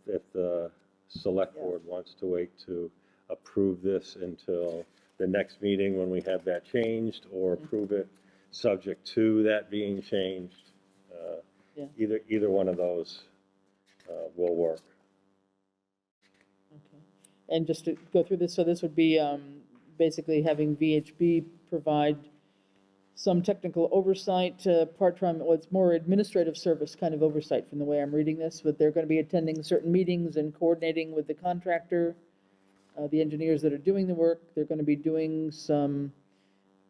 if the select board wants to wait to approve this until the next meeting when we have that changed, or approve it subject to that being changed, either one of those will work. Okay. And just to go through this, so this would be basically having VHB provide some technical oversight, part-time, well, it's more administrative service kind of oversight from the way I'm reading this, but they're going to be attending certain meetings and coordinating with the contractor, the engineers that are doing the work. They're going to be doing some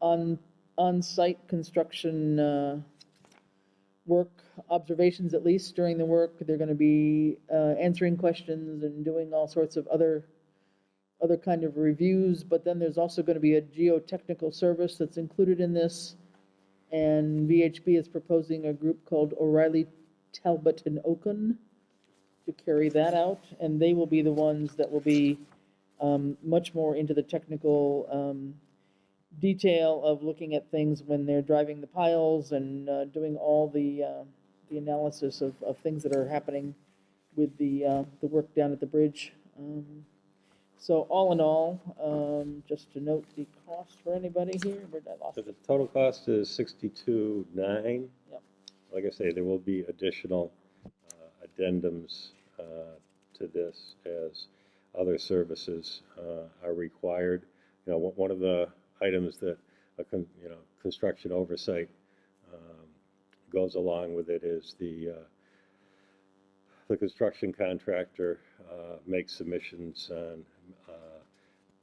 on-site construction work observations, at least during the work. They're going to be answering questions and doing all sorts of other kind of reviews, but then there's also going to be a geotechnical service that's included in this. And VHB is proposing a group called O'Reilly, Talbot, and Oaken to carry that out, and they will be the ones that will be much more into the technical detail of looking at things when they're driving the piles and doing all the analysis of things that are happening with the work down at the bridge. So all in all, just to note the cost for anybody here, where did I lost So it? the total cost is 62.9. Yep. Like I say, there will be additional addendums to this as other services are required. You know, one of the items that construction oversight goes along with it is the construction contractor makes submissions on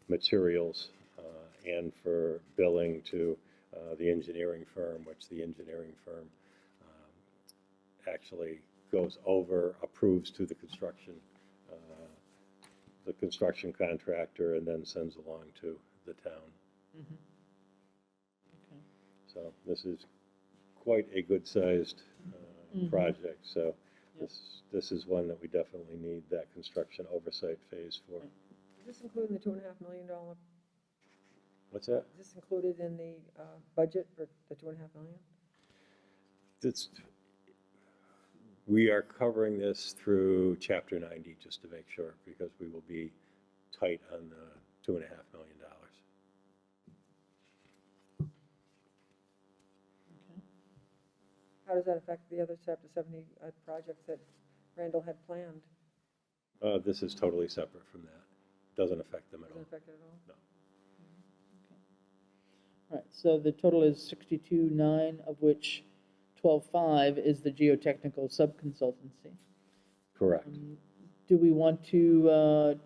materials and for billing to the engineering firm, which the engineering firm actually goes over, approves to the construction contractor, and then sends along to the town. Mhm. Okay. So this is quite a good-sized Mhm. project, so Yep. this is one that we definitely need that construction oversight phase for. Is this included in the $2.5 million? What's that? Is this included in the budget for the $2.5 million? We are covering this through Chapter 90, just to make sure, because we will be tight on the $2.5 million. Okay. How does that affect the other Chapter 70 projects that Randall had planned? This is totally separate from that. Doesn't affect them at all. Doesn't affect it at all? No. All right, so the total is 62.9, of which 12.5 is the geotechnical sub-consultancy. Correct. Do we want to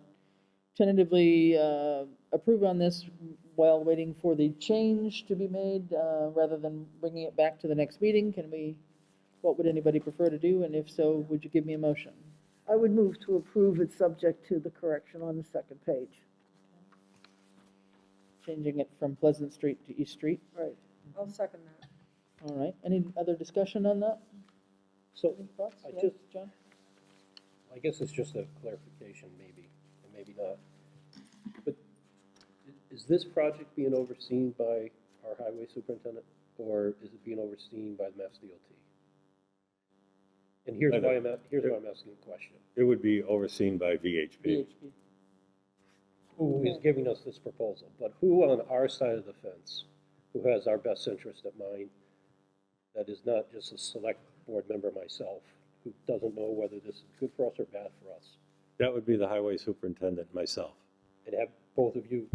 tentatively approve on this while waiting for the change to be made, rather than bringing it back to the next meeting? What would anybody prefer to do? And if so, would you give me a motion? I would move to approve it subject to the correction on the second page. Changing it from Pleasant Street to East Street. Right. I'll second that. All right, any other discussion on that? So Any thoughts? I Yeah, just, John? I guess it's just a clarification, maybe, or maybe not. But is this project being overseen by our highway superintendent, or is it being overseen by the Mass DOT? And here's why I'm asking the question. It would be overseen by VHB. VHB. Who is giving us this proposal, but who on our side of the fence, who has our best interest at mind, that is not just a select board member myself, who doesn't know whether this is good for us or bad for us? That would be the highway superintendent, myself. And have both of you,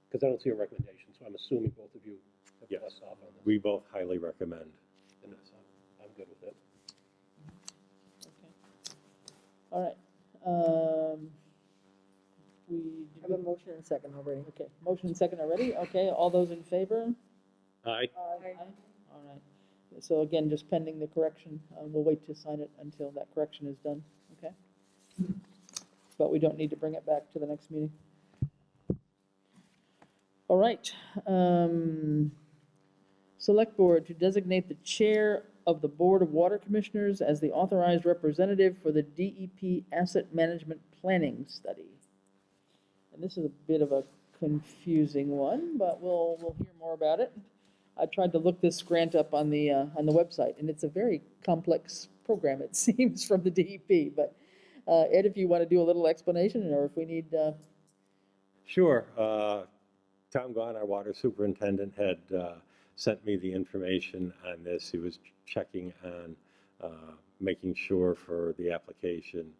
because I don't see a recommendation, so I'm assuming both of you have Yes. blessed off on this. We both highly recommend. And I'm good with it. Okay. All right. I have a motion and a second already. Okay, motion and second already. Okay, all those in favor? Aye. Aye. All right. So again, just pending the correction. We'll wait to sign it until that correction is done, okay? But we don't need to bring it back to the next meeting. All right. Select Board to designate the Chair of the Board of Water Commissioners as the authorized representative for the DEP Asset Management Planning Study. And this is a bit of a confusing one, but we'll hear more about it. I tried to look this grant up on the website, and it's a very complex program, it seems, from the DEP. But Ed, if you want to do a little explanation, or if we need... Sure. Tom Gahn, our water superintendent, had sent me the information on this. He was checking on making sure for the application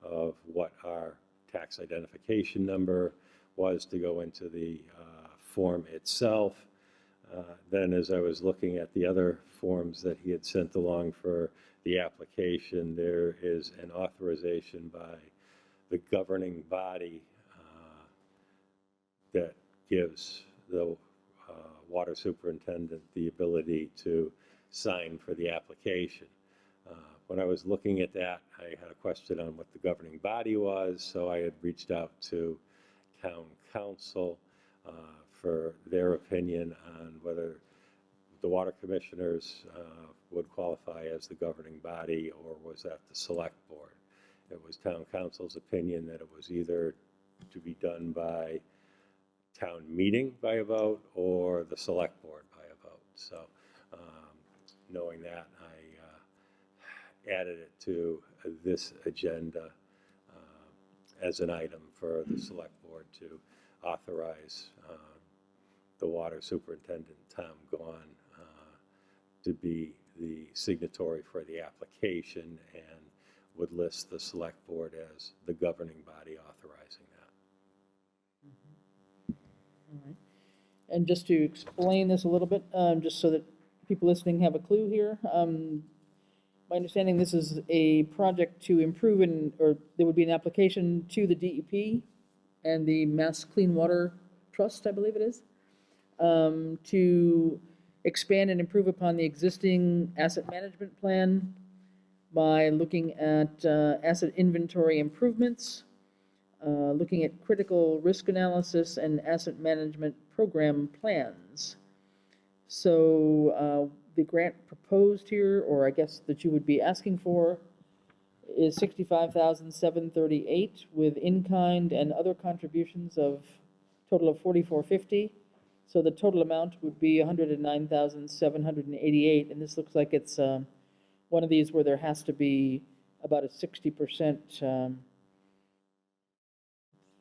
of what our tax identification number was to go into the form itself. Then as I was looking at the other forms that he had sent along for the application, there is an authorization by the governing body that gives the water superintendent the ability to sign for the application. When I was looking at that, I had a question on what the governing body was, so I had reached out to town council for their opinion on whether the water commissioners would qualify as the governing body, or was that the select board? It was town council's opinion that it was either to be done by town meeting by a vote or the select board by a vote. So knowing that, I added it to this agenda as an item for the select board to authorize the water superintendent, Tom Gahn, to be the signatory for the application, and would list the select board as the governing body authorizing that. All right. And just to explain this a little bit, just so that people listening have a clue here, my understanding, this is a project to improve or there would be an application to the DEP and the Mass Clean Water Trust, I believe it is, to expand and improve upon the existing asset management plan by looking at asset inventory improvements, looking at critical risk analysis and asset management program plans. So the grant proposed here, or I guess that you would be asking for, is $65,738 with in-kind and other contributions of total of $44.50. So the total amount would be $109,788, and this looks like it's one of these where there has to be about a 60%, I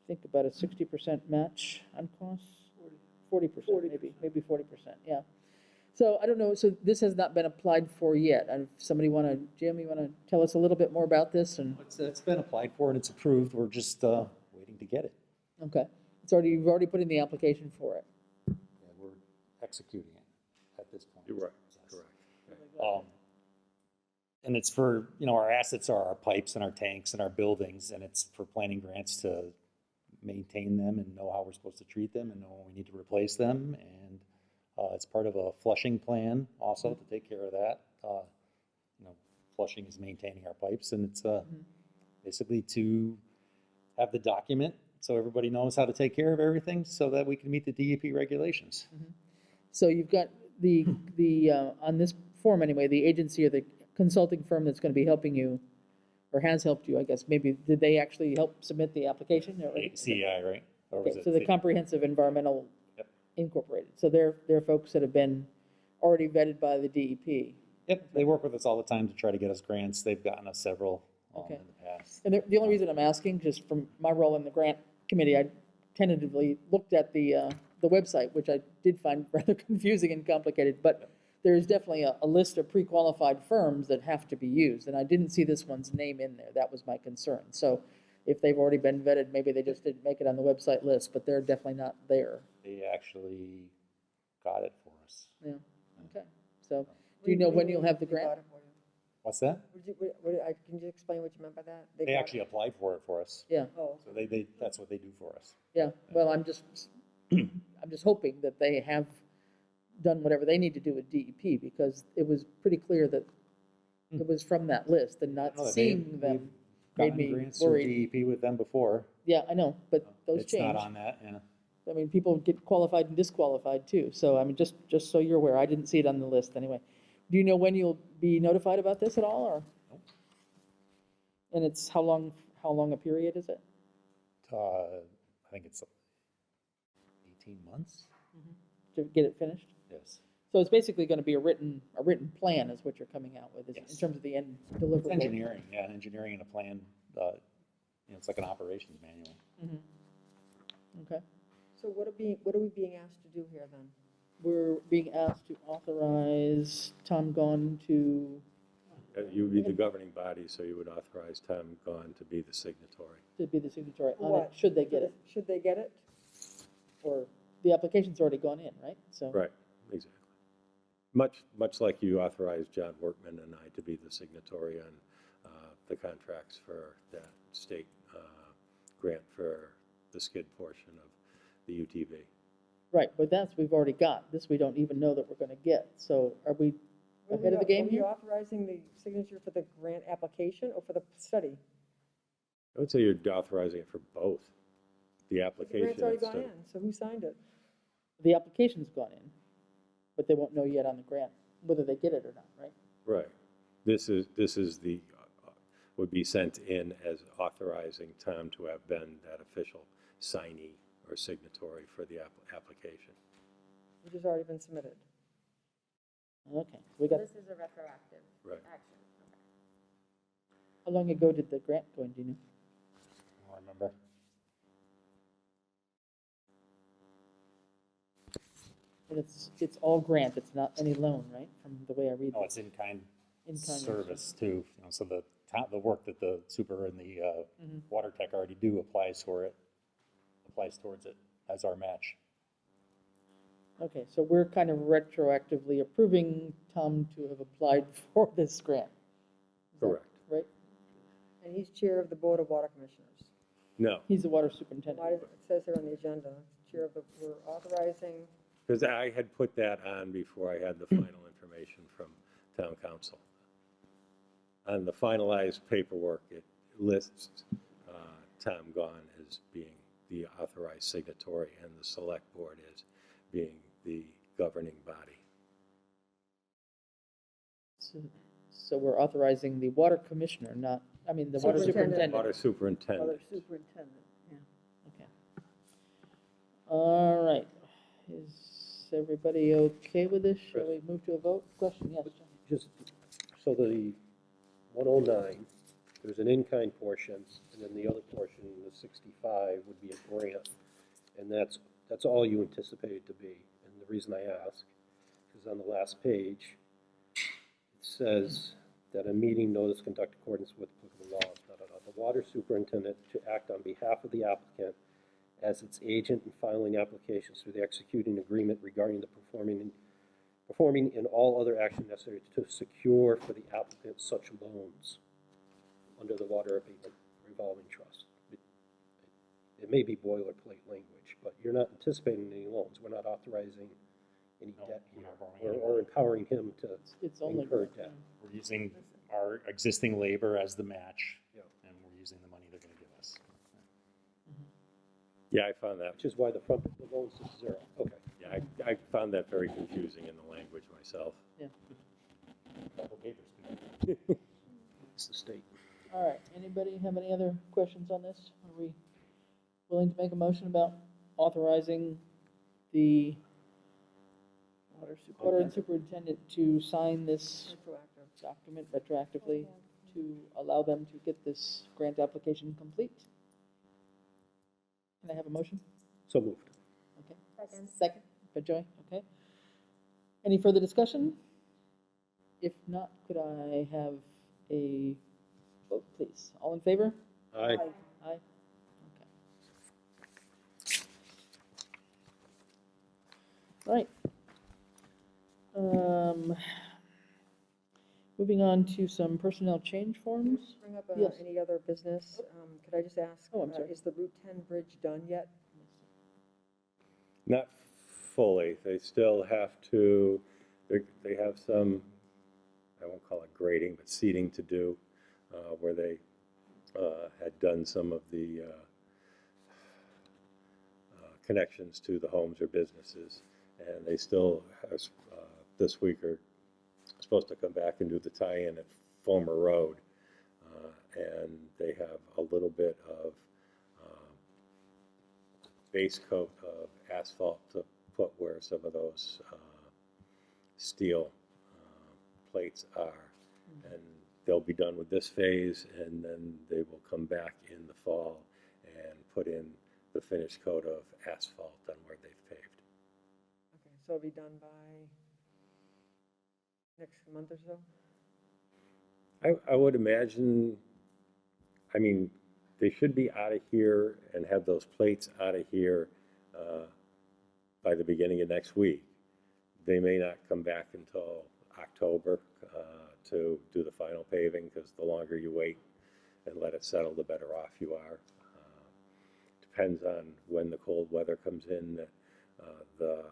think about a 60% match on costs, 40%, maybe 40%, yeah. So I don't know, so this has not been applied for yet. And if somebody Jim, you want to tell us a little bit more about this? And It's been applied for and it's approved. We're just waiting to get it. okay, you've already put in the application for it. Yeah, we're executing it at this point. You're right, correct. And it's for, our assets are our pipes and our tanks and our buildings, and it's for planning grants to maintain them and know how we're supposed to treat them and know when we need to replace them. And it's part of a flushing plan also to take care of that. Flushing is maintaining our pipes, and it's basically to have the document so everybody knows how to take care of everything so that we can meet the DEP regulations. So you've got the on this form anyway, the agency or the consulting firm that's going to be helping you, or has helped you, I guess. Maybe did they actually help submit the application? CEI, right? Or was Okay, it so the Comprehensive Environmental Yep. Incorporated. So they're folks that have been already vetted by the DEP. Yep, they work with us all the time to try to get us grants. They've gotten us several Okay. in the past. And the only reason I'm asking, just from my role in the grant committee, I tentatively looked at the website, which I did find rather confusing and complicated, but there's definitely a list of pre-qualified firms that have to be used, and I didn't see this one's name in there. That was my concern. So if they've already been vetted, maybe they just didn't make it on the website list, but they're definitely not there. They actually got it for us. Yeah, okay. So do you know when you'll have the grant? What's that? Can you explain what you meant by that? They actually applied for it for us. Yeah. Oh, So that's what they do for us. Yeah, well, I'm just hoping that they have done whatever they need to do with DEP, because it was pretty clear that it was from that list, and not seeing them made me Grants through worried. DEP with them before. Yeah, I know, but those It's change. not on that, yeah. I mean, people get qualified and disqualified too, so I mean, just so you're aware, I didn't see it on the list anyway. Do you know when you'll be notified about this at all, or? Nope. And it's how long a period is it? I think it's 18 months. To get it finished? Yes. So it's basically going to be a written plan is what you're coming out with, in Yes. terms of the end It's deliverable. engineering, yeah, engineering and a plan. It's like an operations manual. Okay. so what are we being asked to do here then? We're being asked to authorize Tom Gahn to You would be the governing body, so you would authorize Tom Gahn to be the signatory. be the signatory on What? it, should they get it. Should they get it? Or the application's already gone in, right? So. Right, exactly. Much like you authorized John Workman and I to be the signatory on the contracts for that state grant for the skid portion of the UTV. Right, but we've already got. This we don't even know that we're going to get. So are we ahead of the game Are we here? authorizing the signature for the grant application or for the study? I would say you're authorizing it for both, the The application grant's already and gone study. in, so who signed it? The application's gone in, but they won't know yet on the grant, whether they get it or not, right? Right. This is the, would be sent in as authorizing Tom to have been that official signee or signatory for the application. Which has already been submitted. Okay, we got, This is a retroactive Right. action. how long ago did the grant go in, do you know? I don't remember. And it's all grant, it's not any loan, right, from the way I read No, this? it's in-kind In-kind service too, you know, so the work that the super and the Mhm. water tech already do applies towards it as our match. Okay, so we're kind of retroactively approving Tom to have applied for this grant. Is that Correct. Right? And he's chair of the Board of Water Commissioners. No, He's the water Why superintendent. does, it says here on the agenda, chair of the, we're authorizing, because I had put that on before I had the final information from town council. On the finalized paperwork, it lists Tom Gahn as being the authorized signatory and the select board as being the governing body. So we're authorizing the water commissioner, not, I mean, the water Superintendent. superintendent. Water superintendent. Other superintendent, yeah. Okay. All right. Is everybody okay with this? Shall we move to a vote? Question, yes, John? Just, so the 109, there's an in-kind portion, and then the other portion, the 65, would be a grant. And that's all you anticipate it to be. And the reason I ask is on the last page, it says that a meeting notice conduct accordance with applicable laws, the water superintendent to act on behalf of the applicant as its agent in filing applications through the executing agreement regarding the performing in all other action necessary to secure for the applicant such loans under the water abatement revolving trust. It may be boilerplate language, but you're not anticipating any loans. We're not authorizing any No, debt we're here, not borrowing any or empowering him to It's only. incur debt. We're using our existing labor as the match, Yeah. and we're using the money they're gonna give us. Yeah, I found that. Which is why the front of the loans is zero. Okay. Yeah, I found that very confusing in the language myself. It's the state. All right, anybody have any other questions on this? Are we willing to make a motion about authorizing the water superintendent to sign this retroactive. document retroactively to allow them to get this grant application complete? Can I have a motion? So moved. Okay. Second, by Joy, okay. Any further discussion? If not, could I have a vote, please? All in favor? Aye. Aye. Okay. Right. Moving on to some personnel change forms. Bring up Yes. any other business. Could I just ask, Oh, I'm sorry. is the Route 10 bridge done yet? Not fully. They still have to, they have some, I won't call it grading, but seeding to do, where they had done some of the connections to the homes or businesses. And they still, this week, are supposed to come back and do the tie-in at Fulmer Road. And they have a little bit of base coat of asphalt to put where some of those steel plates are. And they'll be done with this phase, and then they will come back in the fall and put in the finished coat of asphalt on where they've paved. Okay, so it'll be done by next month or so? I would imagine, I mean, they should be out of here and have those plates out of here by the beginning of next week. They may not come back until October to do the final paving, because the longer you wait and let it settle, the better off you are. Depends on when the cold weather comes in, that the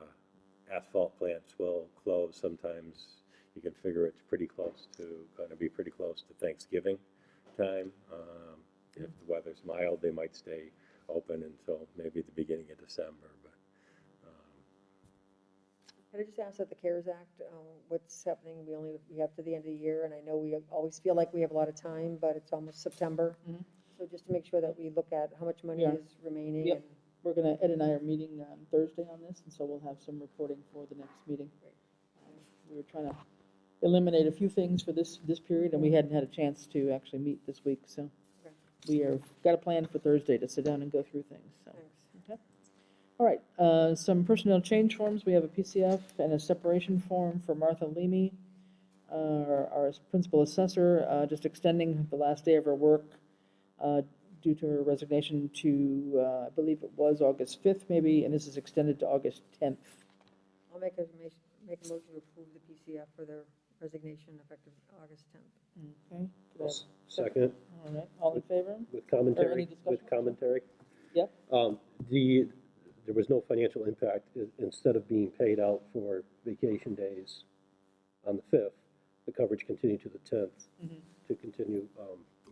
asphalt plants will close. Sometimes You can figure it's pretty close to, going to be pretty close to Thanksgiving time. If the weather's mild, they might stay open until maybe the beginning of December, but Can I just ask that the CARES Act, what's happening? We have to the end of the year, and I know we always feel like we have a lot of time, but it's almost September. So just to make sure that we look at how much money Yeah. is remaining. Yep. and- We're gonna, Ed and I are meeting on Thursday on this, and so we'll have some reporting for the next meeting. We were trying to eliminate a few things for this period, and we hadn't had a chance to actually meet this week, so Okay. we have got a plan for Thursday to sit down and go through things, so. Thanks. Okay. All right, some personnel change forms. We have a PCF and a separation form for Martha Leamy, our principal assessor, just extending the last day of her work due to her resignation to, I believe it was August 5th maybe, and this is extended to August 10th. I'll make a motion to approve the PCF for their resignation effective August 10th. Okay. Could I have a Second, All right, all in favor? with commentary, any discussion? with commentary. Yep. There was no financial impact. Instead of being paid out for vacation days on the 5th, the coverage continued to the 10th Mhm. to continue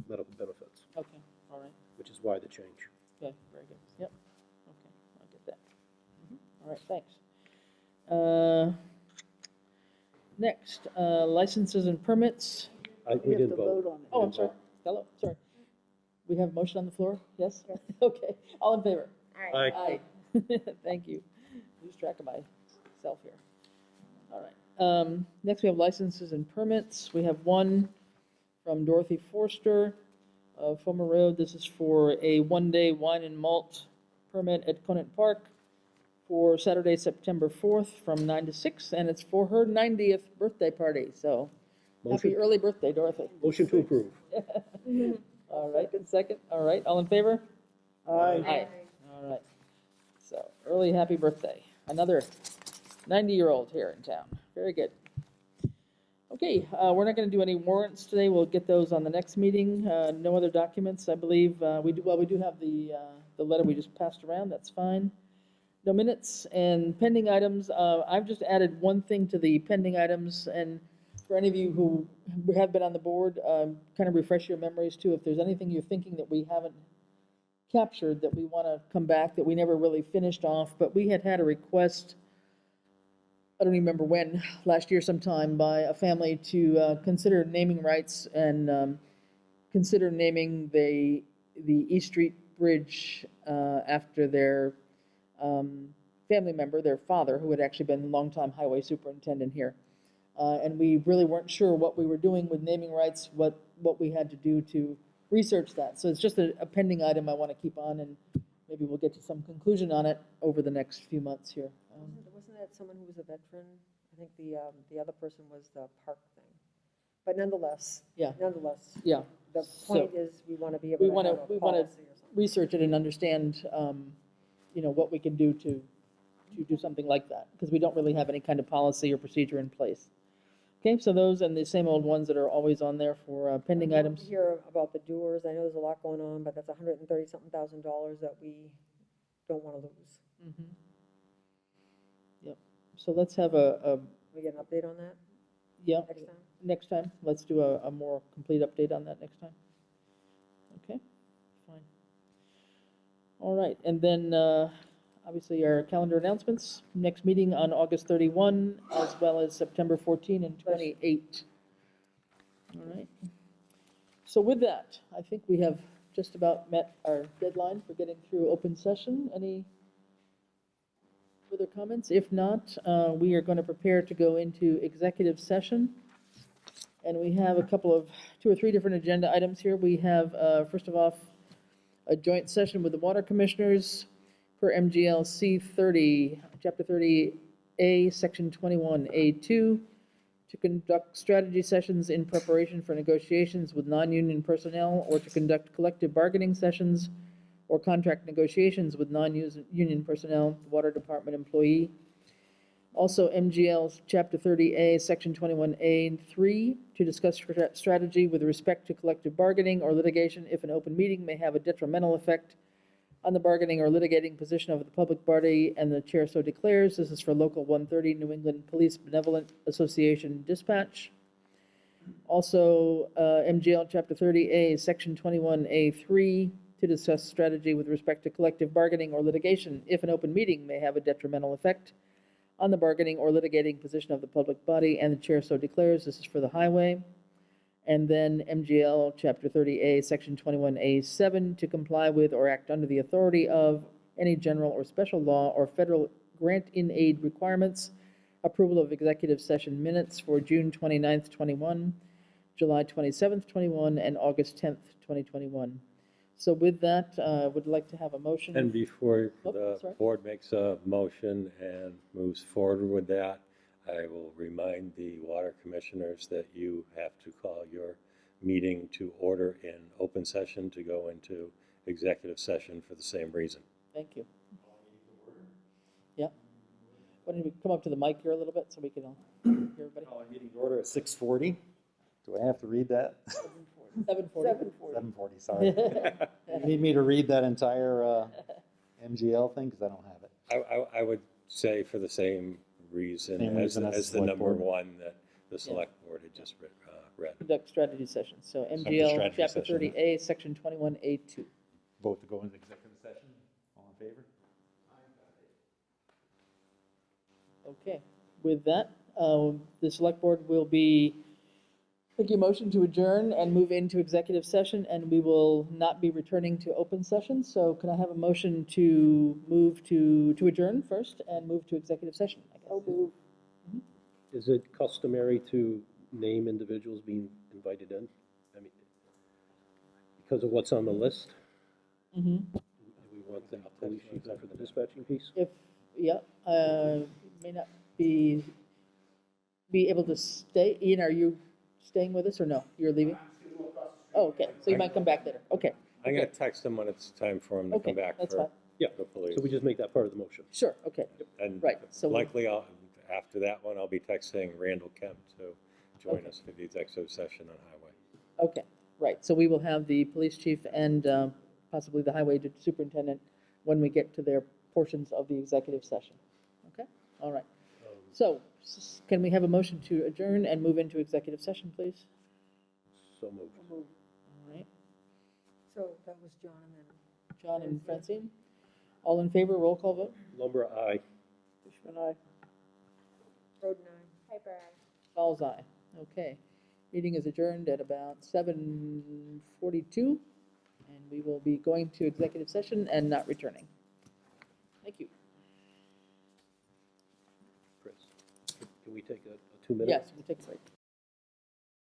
medical benefits, Okay, all right, which is why the change. okay, very good, yep, okay, I'll get that. All right, thanks. Next, licenses and permits. We We have didn't to vote. vote on it. Oh, I'm sorry, hello, sorry. We have a motion on the floor, yes? Okay, all in favor? Aye. Aye. Thank you. Lose track of myself here. All right. Next, we have licenses and permits. We have one from Dorothy Forster of Fulmer Road. This is for a one-day wine and malt permit at Conant Park for Saturday, September 4th from 9 to 6, and it's for her 90th birthday party. So happy Motion, early birthday, Dorothy. motion to approve. All right, good second. All right, all in favor? Aye. Aye. All right. So, early happy birthday. Another 90-year-old here in town. Very good. Okay, we're not going to do any warrants today. We'll get those on the next meeting. No other documents, I believe. We do have the letter we just passed around. That's fine. No minutes and pending items. I've just added one thing to the pending items, and for any of you who have been on the board, kind of refresh your memories too. If there's anything you're thinking that we haven't captured that we want to come back, that we never really finished off, but we had a request, I don't even remember when, last year sometime, by a family to consider naming rights and consider naming the East Street Bridge after their family member, their father, who had actually been a longtime highway superintendent here. And we really weren't sure what we were doing with naming rights, what we had to do to research that. So it's just a pending item I want to keep on, and maybe we'll get to some conclusion on it over the next few months here. Wasn't that someone who was a veteran? I think the other person was the park thing. But nonetheless. Yeah. Nonetheless. Yeah. The point is, we want to be able We to want have to, a we want policy to or something. research it and understand, what we can do to do something like that, because we don't really have any kind of policy or procedure in place. Okay, so those and the same old ones that are always on there for pending I'd love to items. hear about the doers. I know there's a lot going on, but that's $130-something thousand that we don't want to lose. Mhm. Yep, so let's have a We get an update on that yeah, next time? next time. Let's do a more complete update on that next time. Okay, fine. All right, and then obviously our calendar announcements. Next meeting on August 31, as well as September 14 and 28. All right. So with that, I think we have just about met our deadline for getting through open session. Any further comments? If not, we are going to prepare to go into executive session. And we have a couple of 2 or 3 different agenda items here. We have, first of all, a joint session with the water commissioners per MGL 30, Chapter 30A, Section 21A2, to conduct strategy sessions in preparation for negotiations with non-union personnel, or to conduct collective bargaining sessions or contract negotiations with non-union personnel, water department employee. Also, MGL Chapter 30A, Section 21A3, to discuss strategy with respect to collective bargaining or litigation if an open meeting may have a detrimental effect on the bargaining or litigating position of the public body, and the chair so declares. This is for Local 130, New England Police Benevolent Association Dispatch. Also, MGL Chapter 30A, Section 21A3, to discuss strategy with respect to collective bargaining or litigation if an open meeting may have a detrimental effect on the bargaining or litigating position of the public body, and the chair so declares. This is for the highway. And then MGL Chapter 30A, Section 21A7, to comply with or act under the authority of any general or special law or federal grant-in-aid requirements, approval of executive session minutes for June 29th, 21, July 27th, 21, and August 10th, 2021. So with that, I would like to have a motion. And before Oh, the sorry. board makes a motion and moves forward with that, I will remind the water commissioners that you have to call your meeting to order in open session to go into executive session for the same reason. Thank you. Yeah. Why don't you come up to the mic here a little bit so we can all hear everybody? Calling meeting to order at 6:40. Do I have to read that? 7:40. 7:40, sorry. You need me to read that entire MGL thing, because I don't have it. I would say for the same reason as the select number board. one that the select board had just read. Conduct strategy session. So Conduct MGL strategy Chapter session, 30A, Section 21A2. Vote to go into executive session. All in favor? Okay. With that, the select board will be taking a motion to adjourn and move into executive session, and we will not be returning to open session. So can I have a motion to move to adjourn first and move to executive session? I guess. Is it customary to name individuals being invited in? I mean, because of what's on the list? Mm-hmm. We want the police chief in for the dispatching piece? If, yeah, may not be able to stay. Ian, are you staying with us or no? You're leaving? Oh, okay, so you might come back later. Okay. I'm going to text them when it's time for them to Okay, come back that's for fine. Yeah, the police. so we just make that part of the motion. Sure, okay. And Right, so we- likely after that one, I'll be texting Randall Kemp to join us for the executive session on highway. Okay, right, so we will have the police chief and possibly the highway superintendent when we get to their portions of the executive session. Okay, all right. So can we have a motion to adjourn and move into executive session, please? So moved. All right, So that was John and then. John and Francine, all in favor, roll call vote? Lumber, aye. Fishman, aye. Road 9. Piper, aye. Fowles, aye. Okay, meeting is adjourned at about 7:42, and we will be going to executive session and not returning. Thank you. Chris, can we take a 2-minute? Yes, we'll take a break.